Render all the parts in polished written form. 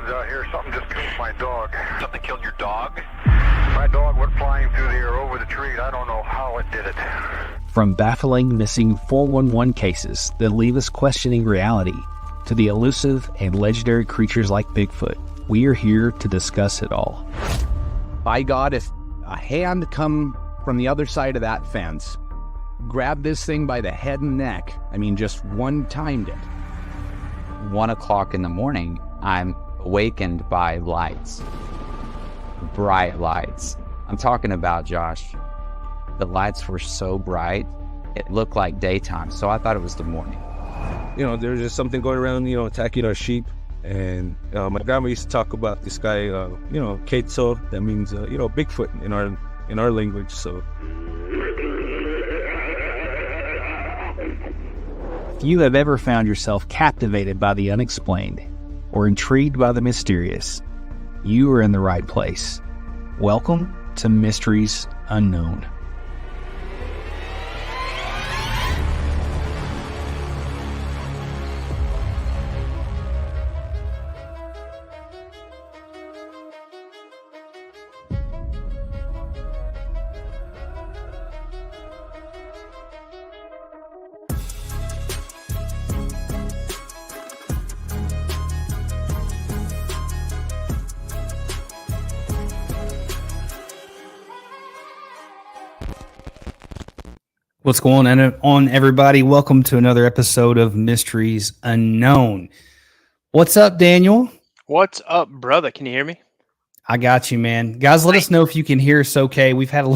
out here. Something just killed my dog. Something killed your dog? My dog went flying through the air over the tree. I don't know how it did it. From baffling missing 411 cases that leave us questioning reality to the elusive and legendary creatures like Bigfoot, we are here to discuss it all. By God, if a hand come from the other side of that fence, grab this thing by the head and neck, just one-timed it. 1 o'clock in the morning, I'm awakened by lights. Bright lights. I'm talking about, Josh, the lights were so bright, it looked like daytime, so I thought it was the morning. There's just something going around, attacking our sheep. And my grandma used to talk about this guy, Ketso, that means, Bigfoot in our language, so. If you have ever found yourself captivated by the unexplained or intrigued by the mysterious, you are in the right place. Welcome to Mysteries Unknown. What's going on, everybody? Welcome to another episode of Mysteries Unknown. What's up, Daniel? What's up, brother? Can you hear me? I got you, man. Guys, let us know if you can hear us okay. We've had a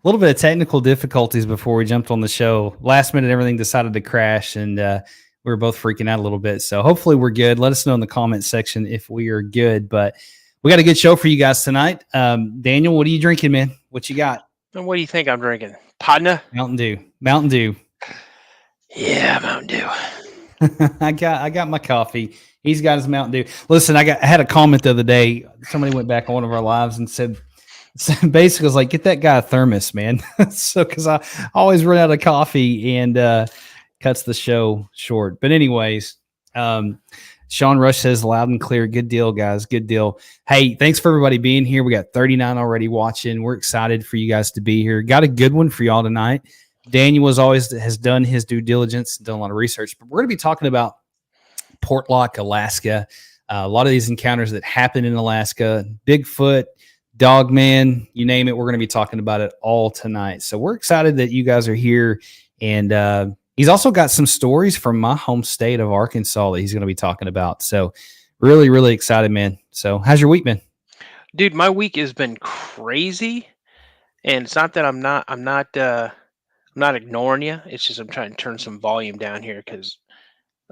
little bit of technical difficulties before we jumped on the show. Last minute, everything decided to crash, and we were both freaking out a little bit. So hopefully we're good. Let us know in the comment section if we are good. But we got a good show for you guys tonight. Daniel, what are you drinking, man? What you got? And what do you think I'm drinking? Padna? Mountain Dew. Yeah, Mountain Dew. I got my coffee. He's got his Mountain Dew. Listen, I had a comment the other day. Somebody went back on one of our lives and said basically, was like, get that guy a thermos, man. So, because I always run out of coffee and cuts the show short. But anyways, Sean Rush says loud and clear. Good deal, guys. Good deal. Hey, thanks for everybody being here. We got 39 already watching. We're excited for you guys to be here. Got a good one for y'all tonight. Daniel has done his due diligence, done a lot of research. But we're going to be talking about Portlock, Alaska. A lot of these encounters that happen in Alaska. Bigfoot, Dogman, you name it. We're going to be talking about it all tonight. So we're excited that you guys are here. And he's also got some stories from my home state of Arkansas that he's going to be talking about. So really, really excited, man. So how's your week been? Dude, my week has been crazy. And it's not that I'm not ignoring you. It's just I'm trying to turn some volume down here because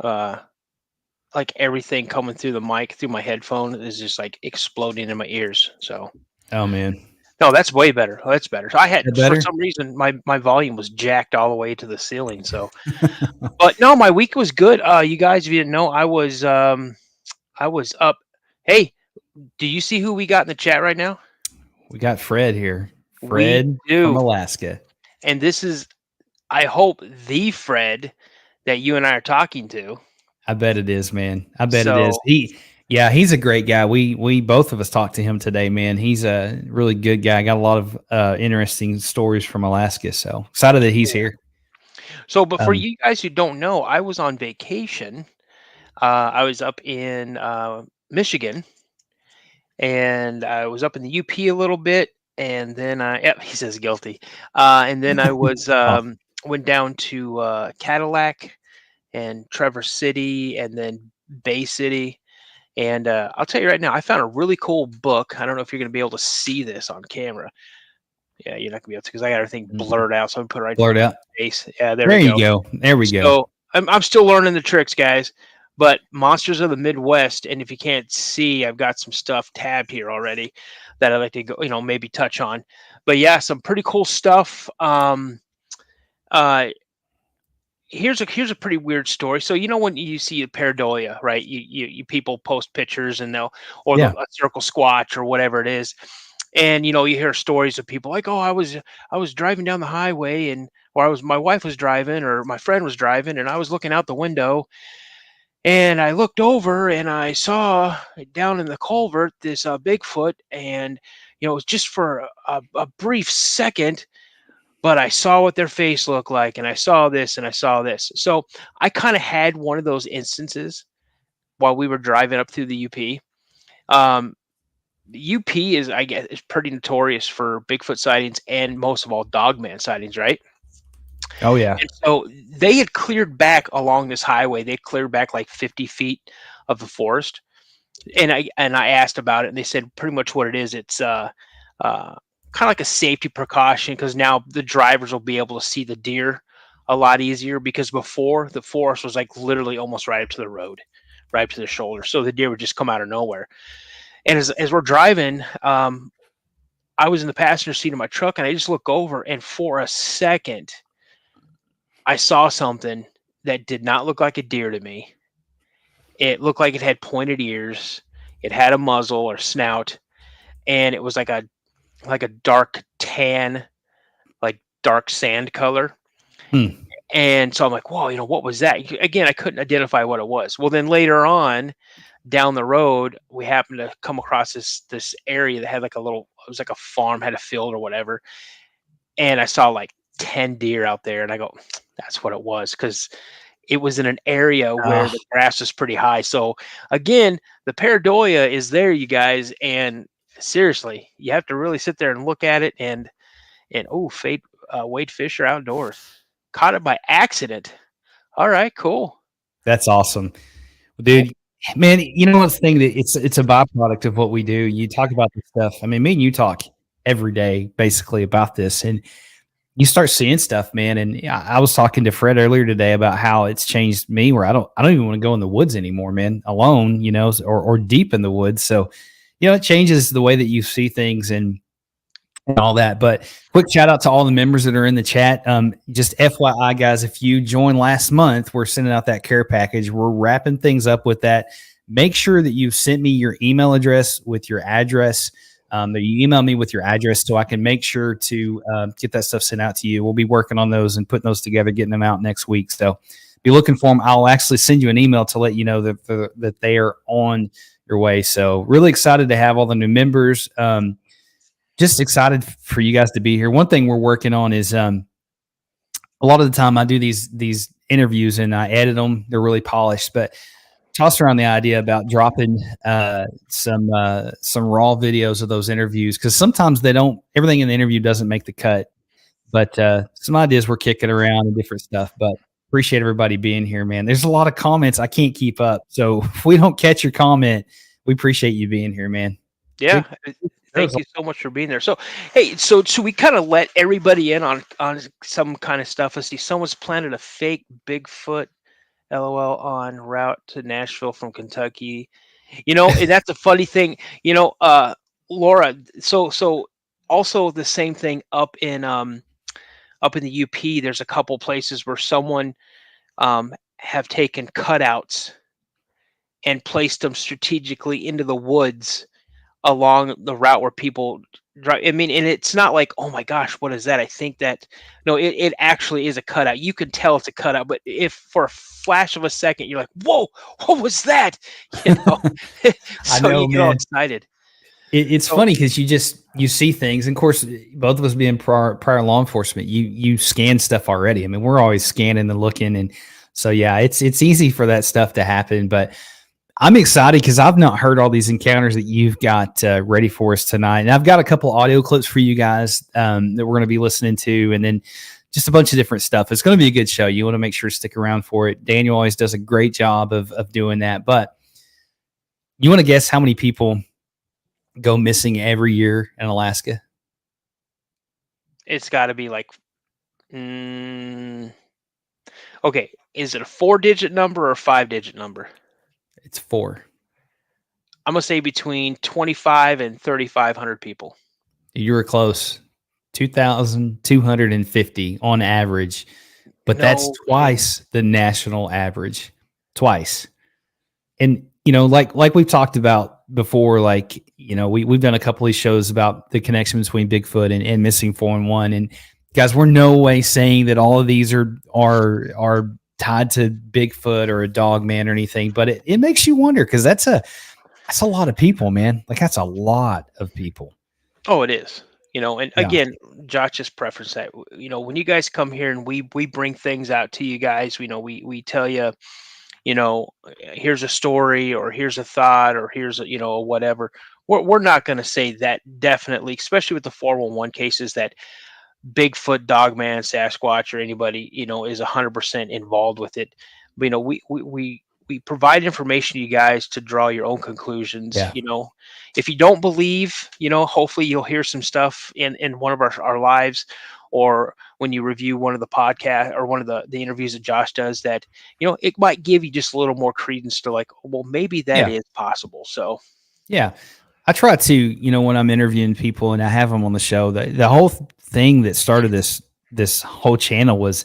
like everything coming through the mic, through my headphone is just like exploding in my ears. So oh man. No, that's way better. Oh, that's better. So I had, better? for some reason, my volume was jacked all the way to the ceiling. So, but no, my week was good. You guys, if you didn't know, I was up. Hey, do you see who we got in the chat right now? We got Fred here. Fred from Alaska. And this is, I hope, the Fred that you and I are talking to. I bet it is, man. I bet it is. He's a great guy. We both of us talked to him today, man. He's a really good guy. Got a lot of interesting stories from Alaska. So excited that he's here. So, but for you guys who don't know, I was on vacation. I was up in Michigan, and I was up in the UP a little bit, and then he says guilty. And then I was went down to Cadillac and Traverse City, and then Bay City. And I'll tell you right now, I found a really cool book. I don't know if you're going to be able to see this on camera. Yeah, you're not going to be able to because I got everything blurred out. So I'm put it right blurred out. Face. Yeah, there you go. There we go. So I'm still learning the tricks, guys. But Monsters of the Midwest, and if you can't see, I've got some stuff tabbed here already that I'd like to go, maybe touch on. But yeah, some pretty cool stuff. Here's a pretty weird story. So when you see a pareidolia, right? You people post pictures and a circle squatch or whatever it is, and you hear stories of people like, oh, I was driving down the highway, or my wife was driving, or my friend was driving, and I was looking out the window, And I looked over and I saw down in the culvert this Bigfoot, and it was just for a brief second, but I saw what their face looked like, and I saw this, and I saw this. So I kind of had one of those instances while we were driving up through the UP. The UP is, I guess, is pretty notorious for Bigfoot sightings and most of all Dogman sightings, right? Oh yeah. And so they had cleared back along this highway. They cleared back like 50 feet of the forest, and I asked about it, and they said pretty much what it is. It's kind of like a safety precaution, because now the drivers will be able to see the deer a lot easier, because before the forest was like literally almost right up to the road, right up to the shoulder. So the deer would just come out of nowhere. And as we're driving, I was in the passenger seat of my truck, and I just look over, and for a second, I saw something that did not look like a deer to me. It looked like it had pointed ears. It had a muzzle or snout, and it was like a dark tan, like dark sand color. And so I'm like, whoa, what was that? Again, I couldn't identify what it was. Well, then later on down the road, we happened to come across this area that had like it was like a farm, had a field or whatever. And I saw like 10 deer out there, and I go, that's what it was, because it was in an area where the grass was pretty high. So again, the pareidolia is there, you guys, and seriously, you have to really sit there and look at it. And Wade Fisher outdoors caught it by accident. All right, cool. That's awesome, dude. Man, what's the thing, that it's a byproduct of what we do. You talk about this stuff. I mean, me and you talk every day basically about this, and you start seeing stuff, man. And I was talking to Fred earlier today about how it's changed me, where I don't even want to go in the woods anymore, man, alone, or deep in the woods. So, it changes the way that you see things and all that. But quick shout out to all the members that are in the chat. Just FYI, guys, if you joined last month, we're sending out that care package. We're wrapping things up with that. Make sure that you sent me your email address with your address. That you email me with your address, so I can make sure to get that stuff sent out to you. We'll be working on those and putting those together, getting them out next week. So be looking for them. I'll actually send you an email to let you know that they are on your way. So really excited to have all the new members. Just excited for you guys to be here. One thing we're working on is a lot of the time I do these interviews and I edit them. They're really polished, but toss around the idea about dropping some raw videos of those interviews, because sometimes everything in the interview doesn't make the cut. But some ideas we're kicking around and different stuff. But appreciate everybody being here, man. There's a lot of comments I can't keep up, so if we don't catch your comment, we appreciate you being here, man. Yeah. Thank you so much for being there. So, hey, so we kind of let everybody in on some kind of stuff. Let's see. Someone's planted a fake Bigfoot, LOL, on route to Nashville from Kentucky. And that's a funny thing. Laura. So also the same thing up in the UP. There's a couple places where someone have taken cutouts and placed them strategically into the woods along the route where people drive. I mean, and it's not like, oh my gosh, what is that? I think that, no, it actually is a cutout. You can tell it's a cutout, but if for a flash of a second, you're like, whoa, what was that? So you get all excited. It's funny because you see things. And of course, both of us being prior law enforcement, you scan stuff already. I mean, we're always scanning and looking. And so, yeah, it's easy for that stuff to happen, but I'm excited because I've not heard all these encounters that you've got ready for us tonight. And I've got a couple audio clips for you guys that we're going to be listening to, and then just a bunch of different stuff. It's going to be a good show. You want to make sure to stick around for it. Daniel always does a great job of doing that. But you want to guess how many people go missing every year in Alaska? It's got to be like, okay, is it a 4-digit number or a 5-digit number? It's 4. I'm going to say between 25 and 3,500 people. You were close. 2,250 on average. But that's twice the national average. Twice. And, like we've talked about before, we've done a couple of shows about the connection between Bigfoot and missing 411. And guys, we're no way saying that all of these are tied to Bigfoot or a Dogman or anything, but it makes you wonder, because that's a lot of people, man. Like, that's a lot of people. Oh, it is. And Yeah. again, Josh just preference that. When you guys come here and we bring things out to you guys, we tell you, here's a story, or here's a thought, or here's a, whatever. We're not going to say that definitely, especially with the 411 cases, that Bigfoot, Dogman, Sasquatch, or anybody, is 100% involved with it. But, we provide information to you guys to draw your own conclusions. Yeah. If you don't believe, hopefully you'll hear some stuff in one of our lives, or when you review one of the podcast or one of the interviews that Josh does, that, it might give you just a little more credence to, like, well, maybe that is possible. So, yeah, I try to, when I'm interviewing people and I have them on the show, the whole thing that started this whole channel was,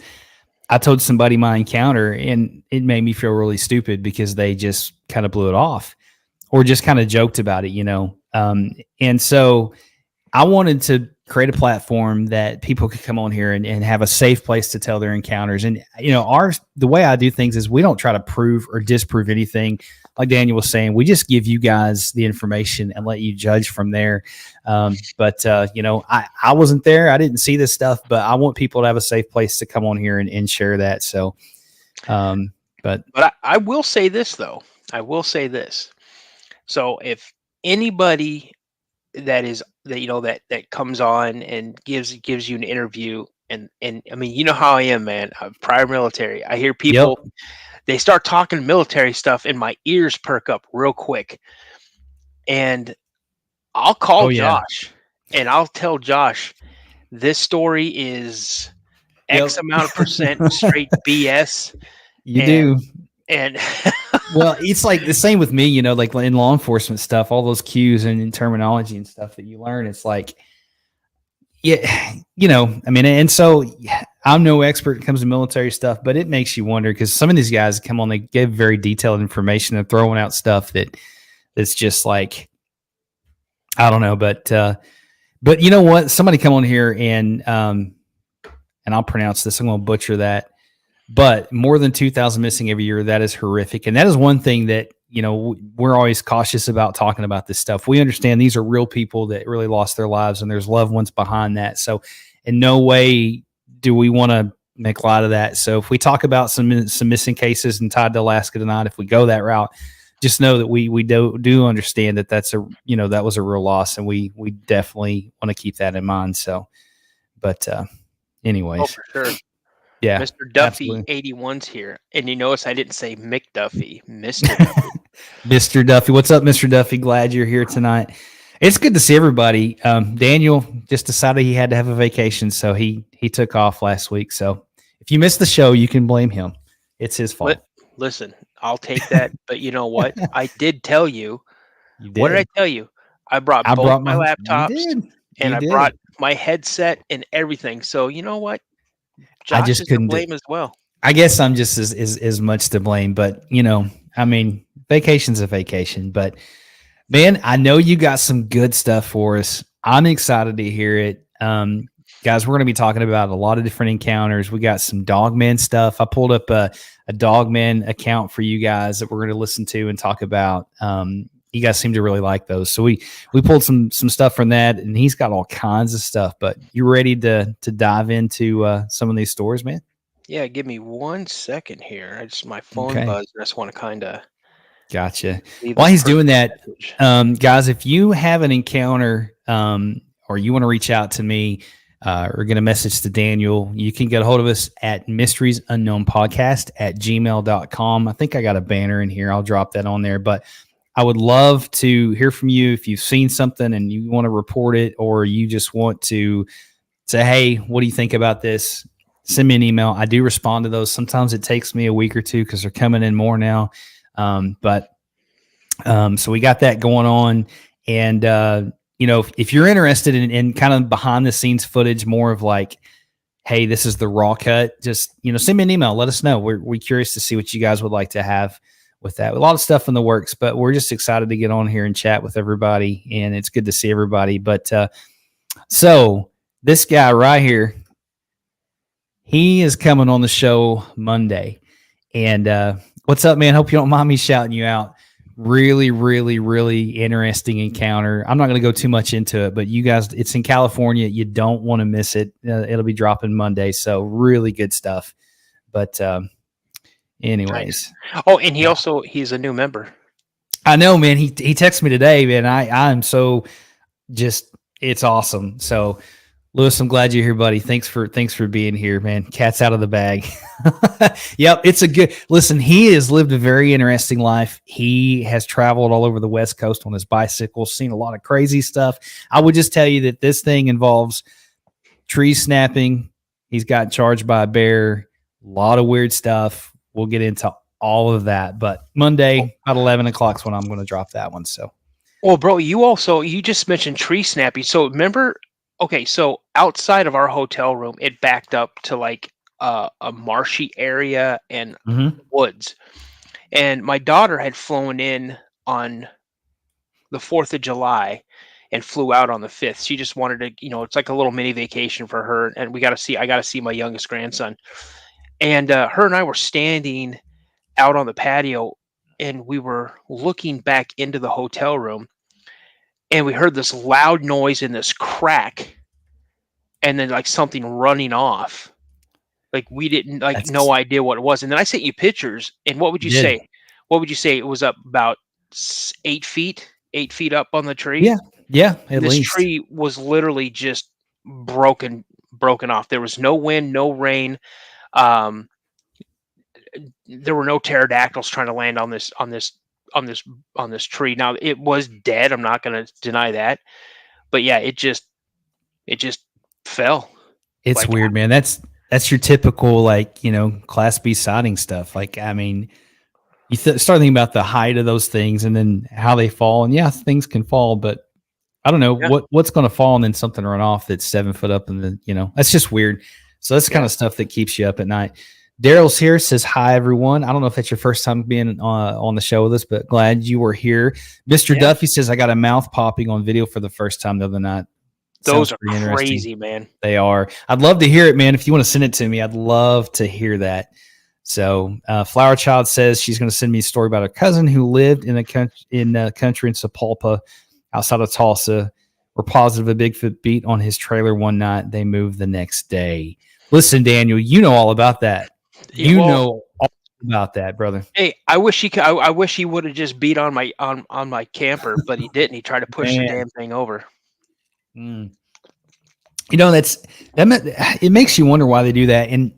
I told somebody my encounter, and it made me feel really stupid because they just kind of blew it off or just kind of joked about it, and so I wanted to create a platform that people could come on here and have a safe place to tell their encounters. And, the way I do things is we don't try to prove or disprove anything. Like Daniel was saying, we just give you guys the information and let you judge from there. But I wasn't there. I didn't see this stuff, but I want people to have a safe place to come on here and share that. So, but I will say this, though. I will say this. So if anybody that comes on and gives you an interview, and I mean, you know how I am, man. I'm prior military. I hear people, they start talking military stuff and my ears perk up real quick. And I'll call Josh and I'll tell Josh, this story is X amount of percent straight BS. You do. And well, it's like the same with me, like in law enforcement stuff, all those cues and terminology and stuff that you learn. It's like, I mean, and so I'm no expert when it comes to military stuff, but it makes you wonder, because some of these guys come on, they give very detailed information and throwing out stuff that's just like, I don't know, but you know what? Somebody come on here and I'll pronounce this. I'm going to butcher that. But more than 2,000 missing every year, that is horrific. And that is one thing that, we're always cautious about talking about this stuff. We understand these are real people that really lost their lives, and there's loved ones behind that. So in no way do we want to make light of that. So if we talk about some missing cases and tied to Alaska tonight, if we go that route, just know that we do understand that that's that was a real loss, and we definitely want to keep that in mind. So, but anyways. Oh, for sure. Yeah, Mr. Duffy, absolutely. 81's here. And you notice I didn't say Mick Duffy, Mr. Duffy. Mr. Duffy. What's up, Mr. Duffy? Glad you're here tonight. It's good to see everybody. Daniel just decided he had to have a vacation, so he took off last week. So if you missed the show, you can blame him. It's his fault. Listen, I'll take that. But you know what? I did tell you. What did I tell you? I brought my laptops, and I brought my headset and everything. So you know what? Josh I just couldn't blame as well. I guess I'm just as much to blame, but I mean, vacation's a vacation. But man, I know you got some good stuff for us. I'm excited to hear it. Guys, we're going to be talking about a lot of different encounters. We got some Dogman stuff. I pulled up a Dogman account for you guys that we're going to listen to and talk about. You guys seem to really like those. So we pulled some stuff from that, and he's got all kinds of stuff. But you ready to dive into some of these stories, man? Yeah, give me 1 second here. My phone buzzed. I just want to kind of. Gotcha. While he's doing that, guys, if you have an encounter or you want to reach out to me or get a message to Daniel, you can get a hold of us at mysteriesunknownpodcast@gmail.com. I think I got a banner in here. I'll drop that on there. But I would love to hear from you if you've seen something and you want to report it, or you just want to say, hey, what do you think about this? Send me an email. I do respond to those. Sometimes it takes me a week or two because they're coming in more now. So we got that going on. And, if you're interested in kind of behind the scenes footage, more of like, hey, this is the raw cut, just, send me an email. Let us know. We're curious to see what you guys would like to have with that. A lot of stuff in the works, but we're just excited to get on here and chat with everybody. And it's good to see everybody. But so this guy right here, he is coming on the show Monday. And what's up, man? Hope you don't mind me shouting you out. Really, really, really interesting encounter. I'm not going to go too much into it, but you guys, it's in California. You don't want to miss it. It'll be dropping Monday. So really good stuff. But anyways. Nice. Oh, and he's a new member. I know, man. He texted me today, man. I'm so just, it's awesome. So Lewis, I'm glad you're here, buddy. Thanks for being here, man. Cat's out of the bag. Yep, it's a good listen. He has lived a very interesting life. He has traveled all over the West Coast on his bicycle, seen a lot of crazy stuff. I would just tell you that this thing involves tree snapping. He's got charged by a bear, a lot of weird stuff. We'll get into all of that, but Monday about 11 o'clock is when I'm going to drop that one. So, well, bro, you just mentioned tree snapping. So remember, okay, so outside of our hotel room, it backed up to like a marshy area and woods. And my daughter had flown in on the 4th of July and flew out on the 5th. She just wanted to, it's like a little mini vacation for her. And I got to see my youngest grandson. And her and I were standing out on the patio and we were looking back into the hotel room and we heard this loud noise and this crack and then like something running off. Like we didn't no idea what it was. And then I sent you pictures. And what would you say? What would you say? It was up about 8 feet up on the tree. Yeah. Yeah. This tree was literally just broken off. There was no wind, no rain. There were no pterodactyls trying to land on this tree. Now it was dead. I'm not going to deny that, but yeah, it just fell. It's like, weird, man. That's your typical, Class B sighting stuff. Like, I mean, you start thinking about the height of those things and then how they fall. And yeah, things can fall, but I don't know what's going to fall and then something run off that's 7 foot up. And then, that's just weird. So that's the kind of stuff that keeps you up at night. Daryl's here, says hi, everyone. I don't know if that's your first time being on the show with us, but glad you were here. Mr. Duffy says, I got a mouth popping on video for the first time the other night. Those are crazy, man. They are. I'd love to hear it, man. If you want to send it to me, I'd love to hear that. So Flower Child says she's going to send me a story about her cousin who lived in a country in Sapulpa outside of Tulsa. We're positive a Bigfoot beat on his trailer one night. They moved the next day. Listen, Daniel, you know all about that. You know all about that, brother. Hey, I wish he would have just beat on my camper, but he didn't. He tried to push the damn thing over. It makes you wonder why they do that. And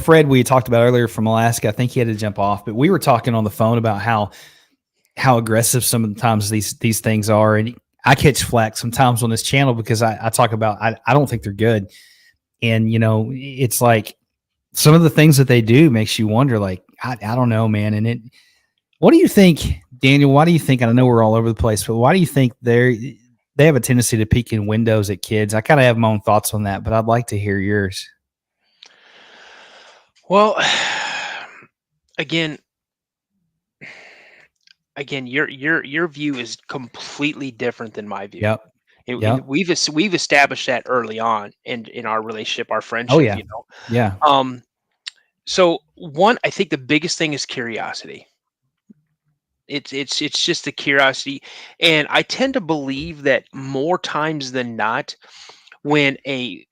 Fred, we talked about earlier from Alaska, I think he had to jump off, but we were talking on the phone about how aggressive sometimes these things are. And I catch flack sometimes on this channel because I talk about I don't think they're good. And it's like some of the things that they do makes you wonder, like, I don't know, man. And what do you think, Daniel? Why do you think, and I know we're all over the place, but why do you think they have a tendency to peek in windows at kids? I kind of have my own thoughts on that, but I'd like to hear yours. Well, again, your view is completely different than my view. Yep. We've established that early on in our relationship, our friendship. Oh yeah. Yeah. So one, I think the biggest thing is curiosity. It's just the curiosity, and I tend to believe that more times than not, when a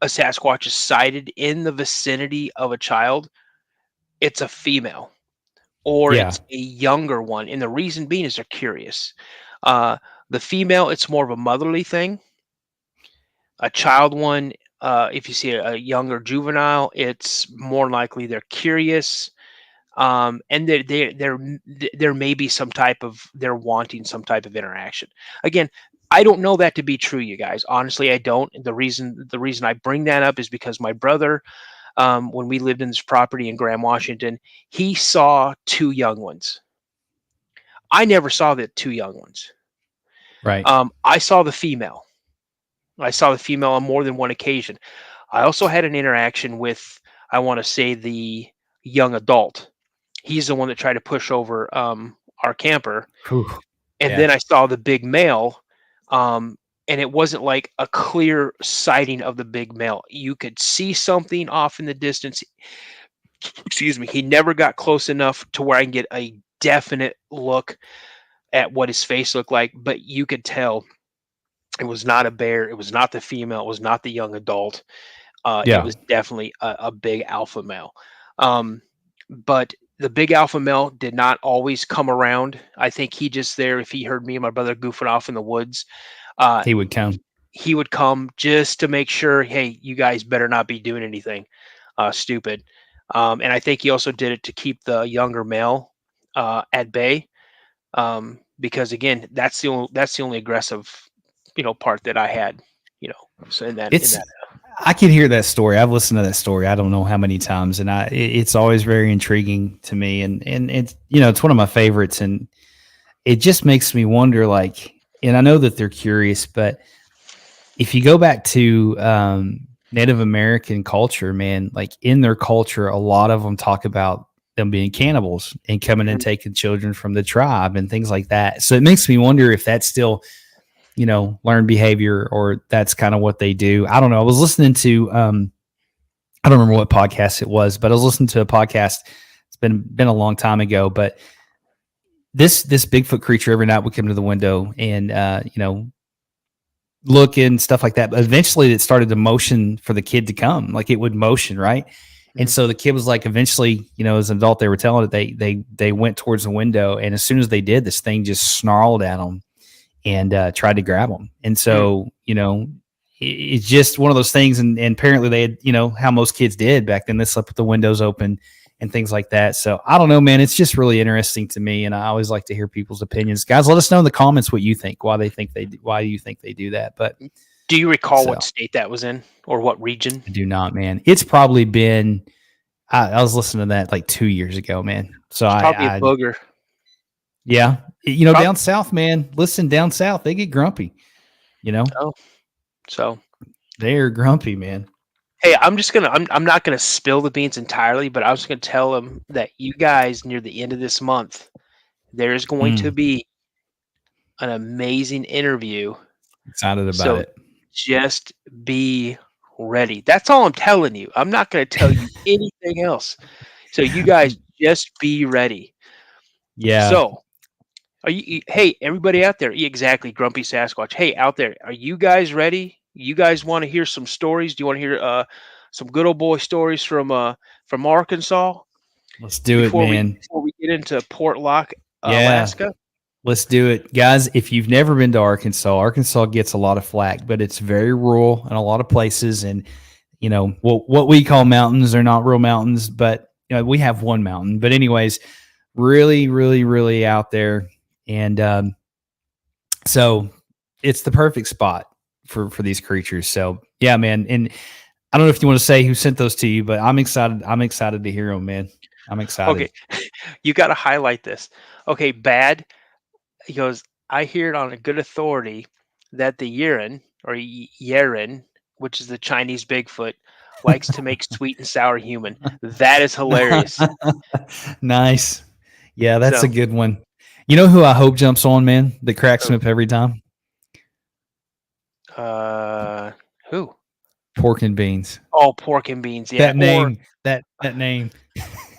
Sasquatch is sighted in the vicinity of a child, it's a female or it's a younger one, and the reason being is they're curious. The female, it's more of a motherly thing. A child one, if you see a younger juvenile, it's more likely they're curious. And there may be they're wanting some type of interaction. Again, I don't know that to be true, you guys. Honestly, I don't. The reason I bring that up is because my brother, when we lived in this property in Graham, Washington, he saw 2 young ones. I never saw the 2 young ones. Right. I saw the female. On more than one occasion. I also had an interaction with, I want to say, the young adult. He's the one that tried to push over our camper. Then I saw the big male, and it wasn't like a clear sighting of the big male. You could see something off in the distance. excuse me, he never got close enough to where I can get a definite look at what his face looked like, but you could tell it was not a bear. It was not the female. It was not the young adult. It Yeah. was definitely a big alpha male. But the big alpha male did not always come around. I think he just there, if he heard me and my brother goofing off in the woods, He would come. he would come just to make sure, hey, you guys better not be doing anything stupid. And I think he also did it to keep the younger male at bay, because again, that's the only aggressive, part that I had, So in that, I can hear that story. I've listened to that story. I don't know how many times, and it's always very intriguing to me. And it's it's one of my favorites, and it just makes me wonder. Like, and I know that they're curious, but if you go back to Native American culture, man, like in their culture, a lot of them talk about them being cannibals and coming and taking children from the tribe and things like that. So it makes me wonder if that's still, learned behavior, or that's kind of what they do. I don't know. I was listening to, I don't remember what podcast it was, but I was listening to a podcast. It's been a long time ago, but this Bigfoot creature every night would come to the window and, look and stuff like that. But eventually it started to motion for the kid to come. Like it would motion. Right. And so the kid was like, eventually, as an adult, they were telling it, they went towards the window. And as soon as they did, this thing just snarled at them and tried to grab them. And so, it's just one of those things. And apparently they had, how most kids did back then, they slept with the windows open and things like that. So I don't know, man, it's just really interesting to me. And I always like to hear people's opinions. Guys, let us know in the comments what you think, why you think they do that. But do you recall what state that was in, or what region? I do not, man. It's probably been, I was listening to that like 2 years ago, man. So it's probably a booger. Yeah. Down south, man, listen, down south, they get grumpy, Oh, so they're grumpy, man. Hey, I'm not gonna spill the beans entirely, but I was gonna tell them that you guys, near the end of this month, there's going to be an amazing interview. Excited about it. Just be ready. That's all I'm telling you. I'm not going to tell you anything else. So you guys just be ready. Yeah. So hey, everybody out there. Exactly. Grumpy Sasquatch. Hey, out there. Are you guys ready? You guys want to hear some stories? Do you want to hear some good old boy stories from Arkansas? Let's do it, man. Before we get into Portlock, Alaska. Let's do it. Guys, if you've never been to Arkansas gets a lot of flack, but it's very rural in a lot of places. And, what we call mountains are not real mountains, but we have one mountain. But anyways, really, really, really out there. And so it's the perfect spot for these creatures. So, yeah, man. And I don't know if you want to say who sent those to you, but I'm excited. I'm excited to hear them, man. I'm excited. Okay. You got to highlight this. Okay, Bad. He goes, I hear it on a good authority that the Yeren, which is the Chinese Bigfoot, likes to make sweet and sour human. That is hilarious. Nice. Yeah, that's a good one. You know who I hope jumps on, man, that cracks me up every time? Who? Pork and Beans. Oh, Pork and Beans. Yeah. That name. That name.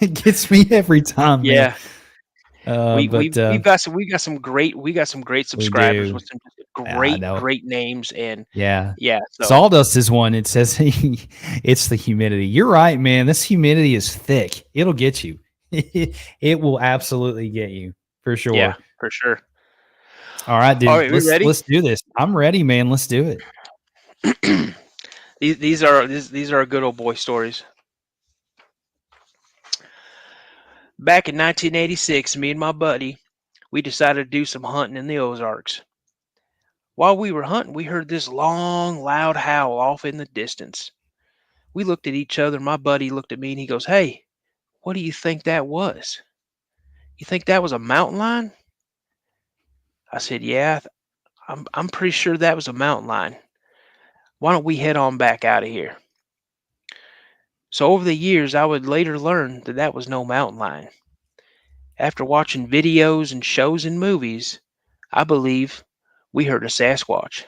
It gets me every time. Yeah. Man. We got some great subscribers with some great names, and yeah. So. Sawdust is one. It says it's the humidity. You're right, man. This humidity is thick. It'll get you. It will absolutely get you for sure. Yeah, for sure. All right, dude. All right, ready? Let's do this. I'm ready, man. Let's do it. These are good old boy stories. Back in 1986, me and my buddy, we decided to do some hunting in the Ozarks. While we were hunting, we heard this long, loud howl off in the distance. We looked at each other. My buddy looked at me and he goes, "Hey, what do you think that was? You think that was a mountain lion?" I said, "Yeah, I'm pretty sure that was a mountain lion. Why don't we head on back out of here?" So over the years, I would later learn that that was no mountain lion. After watching videos and shows and movies, I believe we heard a Sasquatch. It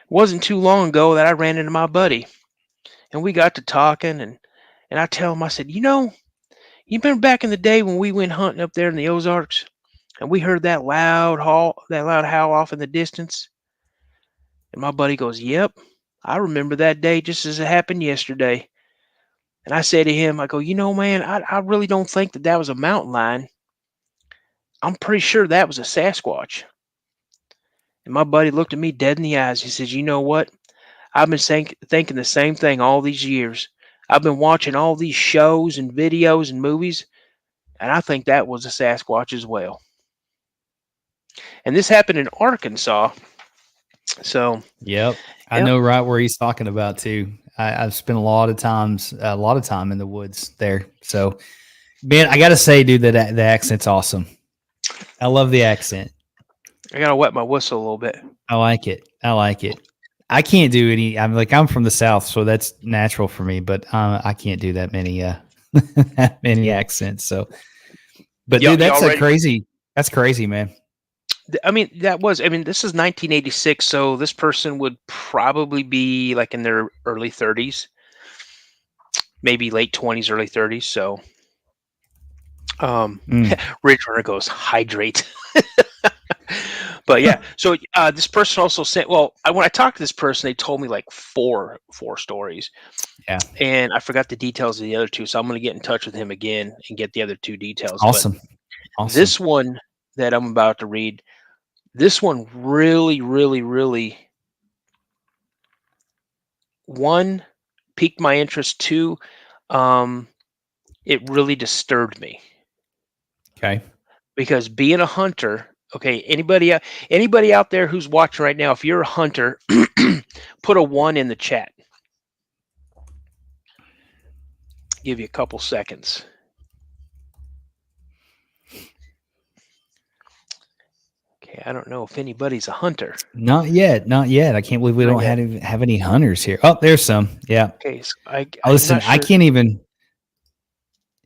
wasn't too long ago that I ran into my buddy, and we got to talking, and And I tell him, I said, you remember back in the day when we went hunting up there in the Ozarks and we heard that loud howl off in the distance? And my buddy goes, yep, I remember that day just as it happened yesterday. And I said to him, I go, man, I really don't think that was a mountain lion. I'm pretty sure that was a Sasquatch. And my buddy looked at me dead in the eyes. He says, you know what? I've been thinking the same thing all these years. I've been watching all these shows and videos and movies, and I think that was a Sasquatch as well. And this happened in Arkansas. So, yep, I know right where he's talking about too. I've spent a lot of time in the woods there. So, man, I got to say, dude, that the accent's awesome. I love the accent. I got to wet my whistle a little bit. I like it. I can't do any. I'm from the South, so that's natural for me, but I can't do that many that many accents. So, but dude, that's crazy. That's crazy, man. This is 1986, so this person would probably be like in their early 30s, maybe late 20s, early 30s. So, Ridge Runner goes, hydrate. But yeah, so this person also sent. Well, when I talked to this person, they told me like four stories. Yeah, and I forgot the details of the other two, so I'm going to get in touch with him again and get the other two details. Awesome. This one that I'm about to read, this one really, really, really, one, piqued my interest. Two, it really disturbed me. Okay. Because being a hunter. Okay, anybody out there who's watching right now, if you're a hunter, put a 1 in the chat. Give you a couple seconds. Okay, I don't know if anybody's a hunter. Not yet. I can't believe we don't have any hunters here. Oh, there's some. Yeah. Okay, so listen, sure. I can't even.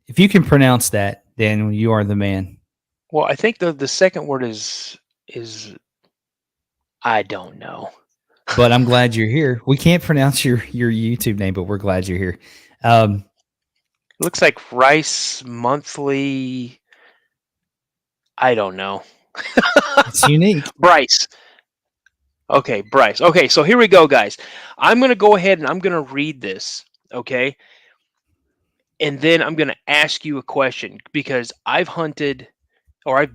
If you can pronounce that, then you are the man. Well, I think the second word is I don't know. But I'm glad you're here. We can't pronounce your YouTube name, but we're glad you're here. Looks like Rice Monthly. I don't know. It's unique. Bryce. Okay, Bryce. Okay, so here we go, guys. I'm going to go ahead and I'm going to read this, okay? And then I'm going to ask you a question because I've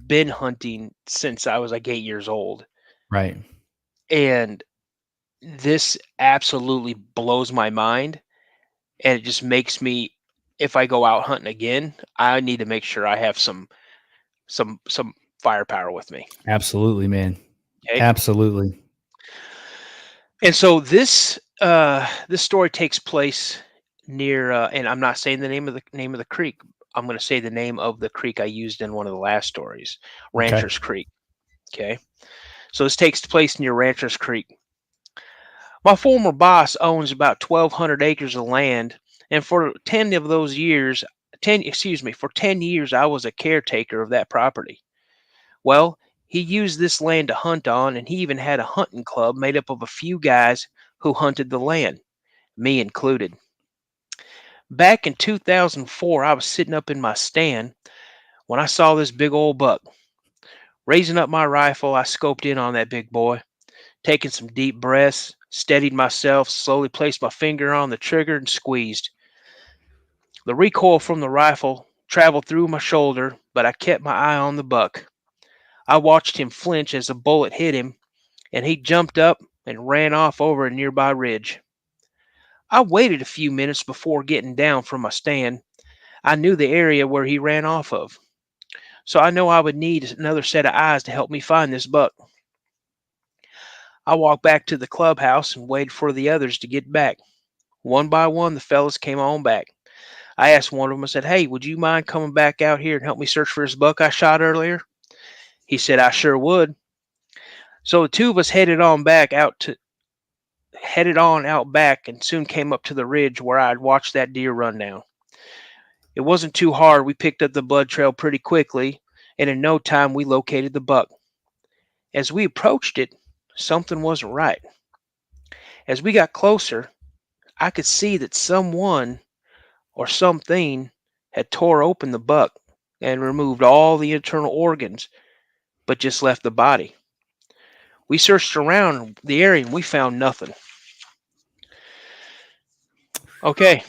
been hunting since I was like 8 years old. Right. And this absolutely blows my mind. And it just makes me, if I go out hunting again, I need to make sure I have some firepower with me. Absolutely, man. Okay? Absolutely. And so this story takes place near, and I'm not saying the name of the creek. I'm going to say the name of the creek I used in one of the last stories, Rancher's Creek. Okay. So this takes place near Rancher's Creek. My former boss owns about 1,200 acres of land. And for 10 years, I was a caretaker of that property. Well, he used this land to hunt on, and he even had a hunting club made up of a few guys who hunted the land, me included. Back in 2004, I was sitting up in my stand when I saw this big old buck. Raising up my rifle, I scoped in on that big boy, taking some deep breaths, steadied myself, slowly placed my finger on the trigger and squeezed. The recoil from the rifle traveled through my shoulder, but I kept my eye on the buck. I watched him flinch as a bullet hit him, and he jumped up and ran off over a nearby ridge. I waited a few minutes before getting down from my stand. I knew the area where he ran off of, so I know I would need another set of eyes to help me find this buck. I walked back to the clubhouse and waited for the others to get back. One by one, the fellas came on back. I asked one of them, I said, "Hey, would you mind coming back out here and help me search for this buck I shot earlier?" He said, "I sure would." So the two of us headed on out back and soon came up to the ridge where I had watched that deer run down. It wasn't too hard. We picked up the blood trail pretty quickly, and in no time we located the buck. As we approached it, something wasn't right. As we got closer, I could see that someone or something had tore open the buck and removed all the internal organs, but just left the body. We searched around the area and we found nothing. Okay.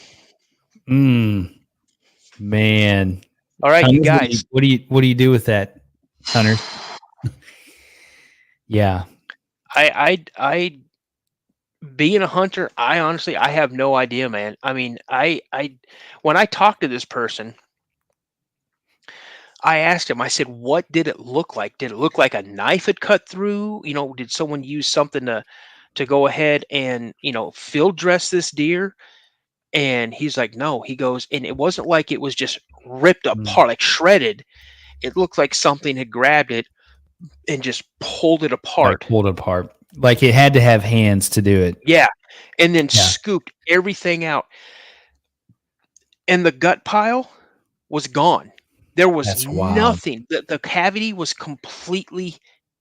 Man. All right, you Hunters, guys. What do you do with that, Hunter? Yeah. I being a hunter, I honestly I have no idea, man. I mean, I when I talked to this person, I asked him, I said, what did it look like? Did it look like a knife had cut through? You know, did someone use something to go ahead and, field dress this deer? And he's like, no. He goes, and it wasn't like it was just ripped apart, like shredded. It looked like something had grabbed it and just pulled it apart. Like pulled it apart. Like it had to have hands to do it. Yeah. And then scooped everything out. And the gut pile was gone. There was nothing. The cavity was completely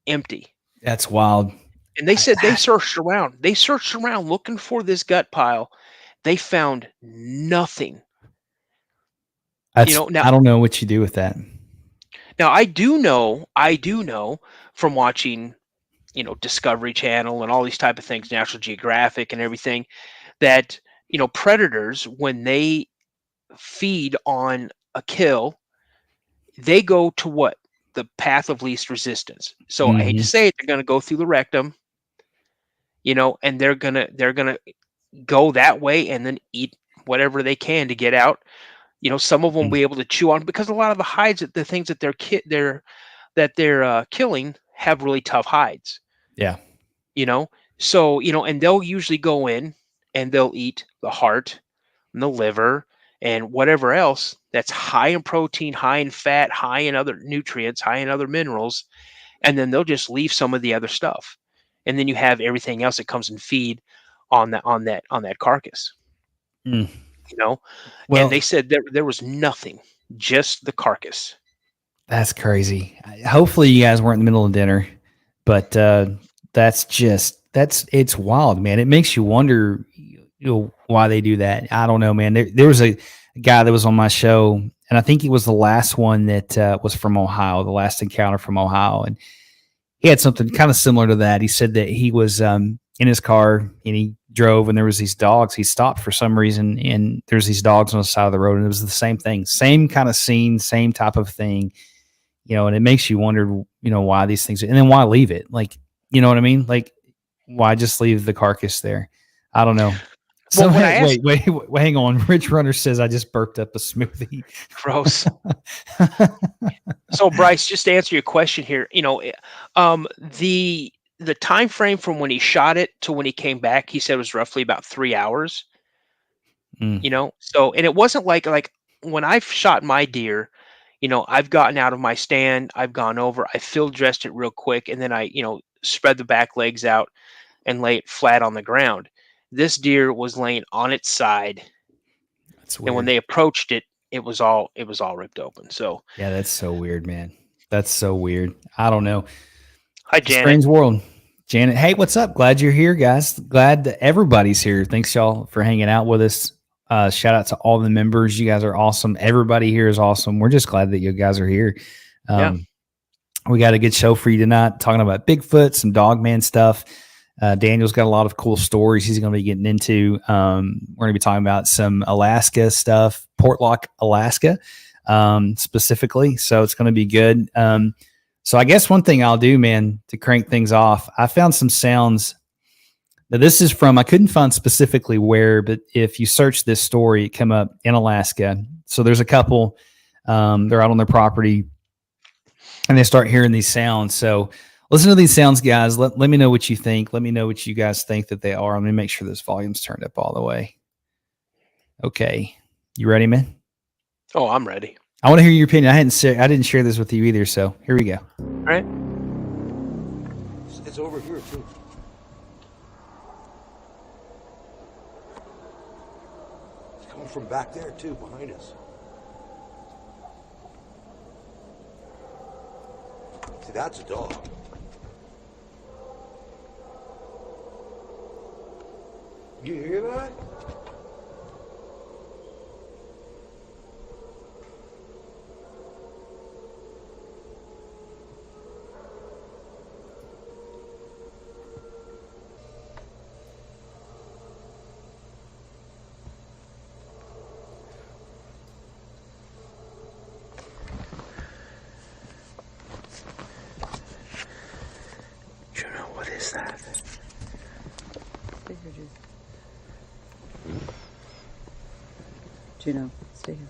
empty. That's wild. And they said they searched around. They searched around looking for this gut pile. They found nothing. I don't know what you do with that. Now I do know from watching, Discovery Channel and all these type of things, National Geographic and everything, that, predators, when they feed on a kill, they go to what? The path of least resistance. So I hate to say it, they're going to go through the rectum, and they're going to go that way and then eat whatever they can to get out. Some of them will be able to chew on, because a lot of the hides, the things that they're killing have really tough hides. Yeah. So, and they'll usually go in and they'll eat the heart and the liver and whatever else that's high in protein, high in fat, high in other nutrients, high in other minerals. And then they'll just leave some of the other stuff. And then you have everything else that comes and feed on that carcass. Well, and they said there was nothing, just the carcass. That's crazy. Hopefully you guys weren't in the middle of dinner, but it's wild, man. It makes you wonder, why they do that. I don't know, man. There was a guy that was on my show, and I think he was the last one that was from Ohio, the last encounter from Ohio, and he had something kind of similar to that. He said that he was in his car and he drove, and there was these dogs. He stopped for some reason, and there's these dogs on the side of the road, and it was the same thing, same kind of scene, same type of thing, and it makes you wonder, why these things, and then why leave it? Like, you know what I mean? Like, why just leave the carcass there? I don't know. So wait, hang on. Rich Runner says I just burped up a smoothie. Gross. So Bryce, just to answer your question here, the time frame from when he shot it to when he came back, he said was roughly about 3 hours. So, and it wasn't like when I've shot my deer, I've gotten out of my stand, I've gone over, I field dressed it real quick, and then I, spread the back legs out and lay it flat on the ground. This deer was laying on its side. That's weird. And when they approached it, it was all ripped open. So yeah, that's so weird, man. That's so weird. I don't know. Hi, Janet. Strange world. Janet, hey, what's up? Glad you're here, guys. Glad that everybody's here. Thanks, y'all, for hanging out with us. Shout out to all the members. You guys are awesome. Everybody here is awesome. We're just glad that you guys are here. We got a good show for you tonight, talking about Bigfoot, some Dogman stuff. Daniel's got a lot of cool stories he's going to be getting into. We're going to be talking about some Alaska stuff, Portlock, Alaska, specifically. So it's going to be good. So I guess one thing I'll do, man, to crank things off, I found some sounds. Now this is from, I couldn't find specifically where, but if you search this story, it came up in Alaska. So there's a couple, they're out on their property and they start hearing these sounds. So listen to these sounds, guys. Let me know what you think. Let me know what you guys think that they are. Let me make sure this volume's turned up all the way. Okay. You ready, man? Oh, I'm ready. I want to hear your opinion. I didn't share this with you either, so here we go. All right. It's over here, too. It's coming from back there, too, behind us. See, that's a dog. You hear that? Juno, stay here.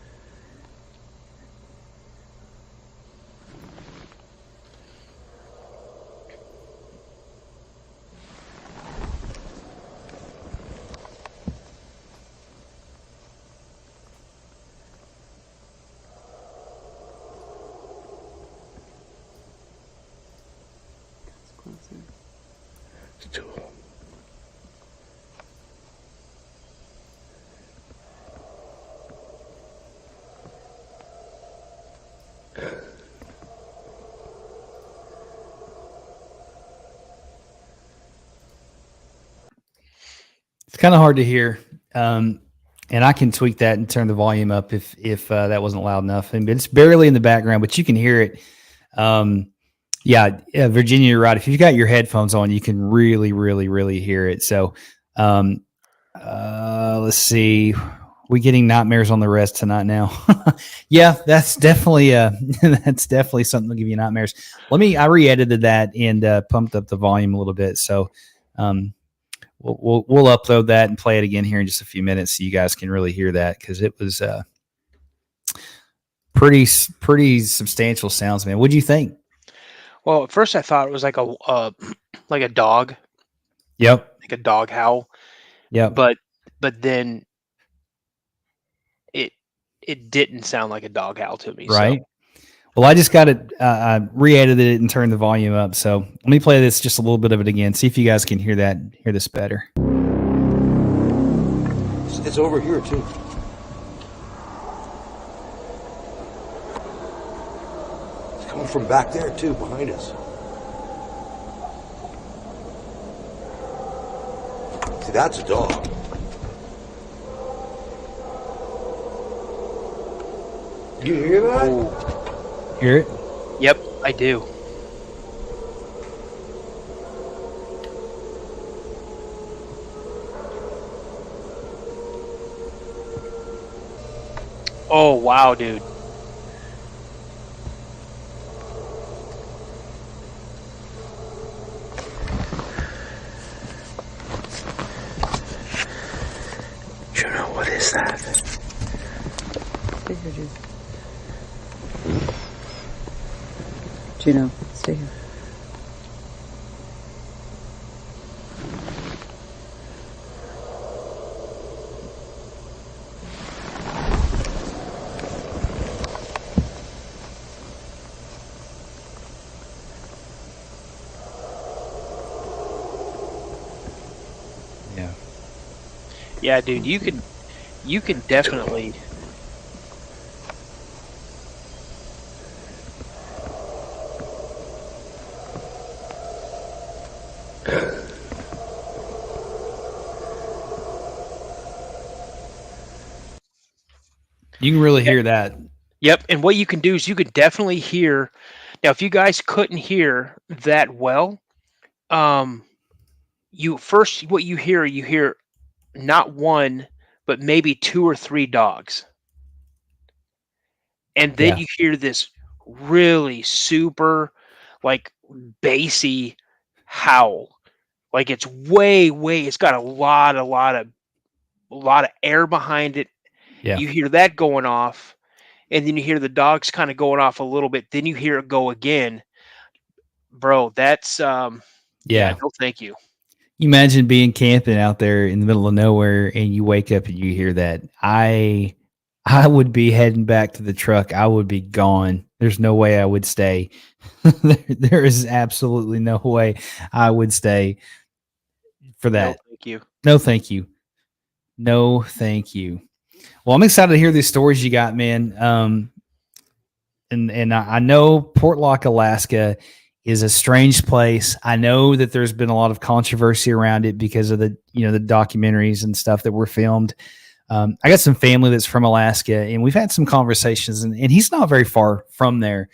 Closer. It's two. It's kind of hard to hear. And I can tweak that and turn the volume up if that wasn't loud enough. And it's barely in the background, but you can hear it. Yeah, Virginia, you're right. If you've got your headphones on, you can really, really, really hear it. So let's see. We getting nightmares on the rest tonight now. Yeah, that's definitely something that'll give you nightmares. I re-edited that and pumped up the volume a little bit. So we'll upload that and play it again here in just a few minutes so you guys can really hear that, because it was pretty substantial sounds, man. What do you think? Well, at first I thought it was like a dog. Yep. Like a dog howl. Yeah. But then it didn't sound like a dog howl to me. Right. So. Well, I just got it. I re-edited it and turned the volume up. So let me play this, just a little bit of it again. See if you guys can hear this better. It's over here too. It's coming from back there too, behind us. See, that's a dog. You hear that? Oh. Hear it? Yep, I do. Oh, wow, dude. Juno, what is that? Stay here, Juno. Juno, stay here. Yeah. Yeah, dude, you can definitely. You can really hear that. Yep, and what you can do is you could definitely hear. Now, if you guys couldn't hear that well, what you hear not one, but maybe 2 or 3 dogs. And then you hear this really super, like, bassy howl. Like, it's it's got a lot of air behind it. Yeah. You hear that going off, and then you hear the dogs kind of going off a little bit. Then you hear it go again. Bro, that's no thank you. You imagine being camping out there in the middle of nowhere and you wake up and you hear that. I would be heading back to the truck. I would be gone. There's no way I would stay. There is absolutely no way I would stay for that. No, thank you. No, thank you. No, thank you. Well, I'm excited to hear these stories you got, man. And I know Portlock, Alaska is a strange place. I know that there's been a lot of controversy around it because of the documentaries and stuff that were filmed. I got some family that's from Alaska, and we've had some conversations, and he's not very far from there.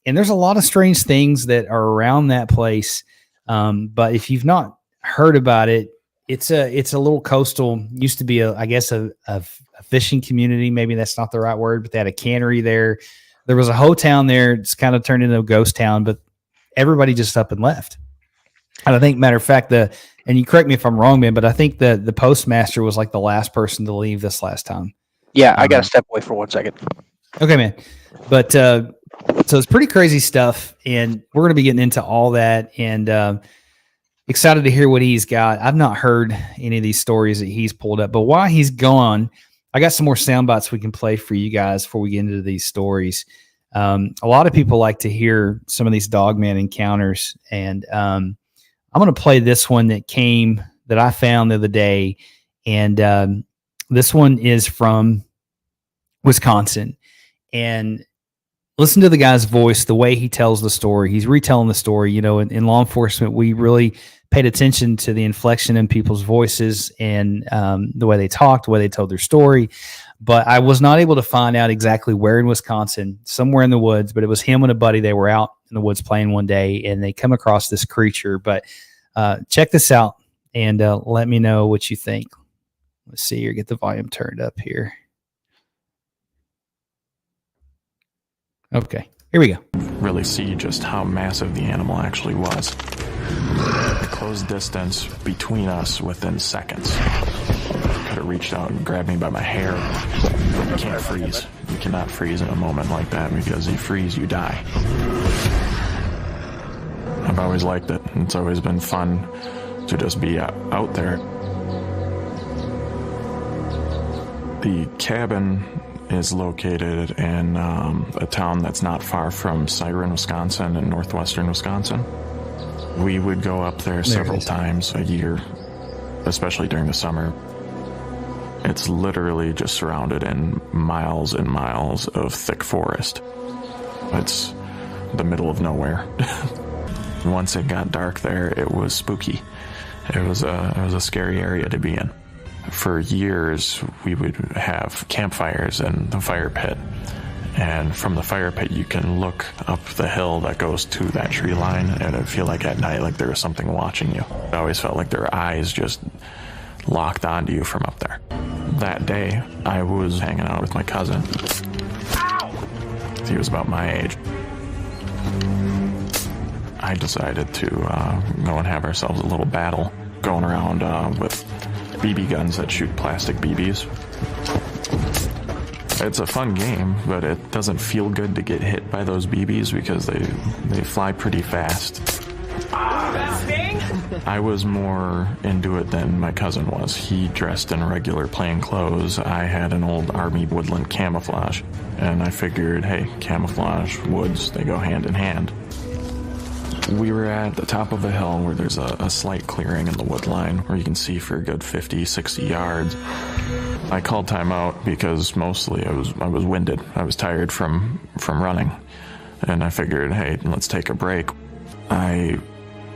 And there's a lot of strange things that are around that place. But if you've not heard about it, it's a little coastal, used to be a fishing community. Maybe that's not the right word, but they had a cannery there. There was a hoe town there. It's kind of turned into a ghost town, but everybody just up and left. And I think, matter of fact, and you correct me if I'm wrong, man, but I think the postmaster was like the last person to leave this last time. Yeah, I got to step away for 1 second. Okay, man. But so it's pretty crazy stuff, and we're going to be getting into all that, and excited to hear what he's got. I've not heard any of these stories that he's pulled up, but while he's gone, I got some more sound bites we can play for you guys before we get into these stories. A lot of people like to hear some of these Dogman encounters, and I'm going to play this one that I found the other day, and this one is from Wisconsin. And listen to the guy's voice, the way he tells the story. He's retelling the story. You know, in law enforcement, we really paid attention to the inflection in people's voices and the way they talked, the way they told their story. But I was not able to find out exactly where in Wisconsin, somewhere in the woods, but it was him and a buddy. They were out in the woods playing one day, and they come across this creature. But check this out and let me know what you think. Let's see here. Get the volume turned up here. Okay, here we go. Really see just how massive the animal actually was. The close distance between us within seconds. Could have reached out and grabbed me by my hair. But you can't freeze. You cannot freeze in a moment like that, because you freeze, you die. I've always liked it. It's always been fun to just be out there. The cabin is located in a town that's not far from Siren, Wisconsin, in northwestern Wisconsin. We would go up there several times a year, especially during the summer. It's literally just surrounded in miles and miles of thick forest. It's the middle of nowhere. Once it got dark there, it was spooky. It was a scary area to be in. For years, we would have campfires in the fire pit. And from the fire pit, you can look up the hill that goes to that tree line, and it'd feel like at night, like there was something watching you. It always felt like their eyes just locked onto you from up there. That day, I was hanging out with my cousin. He was about my age. I decided to go and have ourselves a little battle, going around with BB guns that shoot plastic BBs. It's a fun game, but it doesn't feel good to get hit by those BBs because they fly pretty fast. I was more into it than my cousin was. He dressed in regular plain clothes. I had an old Army woodland camouflage, and I figured, hey, camouflage, woods, they go hand in hand. We were at the top of a hill where there's a slight clearing in the wood line where you can see for a good 50, 60 yards. I called time out because mostly I was winded. I was tired from running. And I figured, hey, let's take a break. I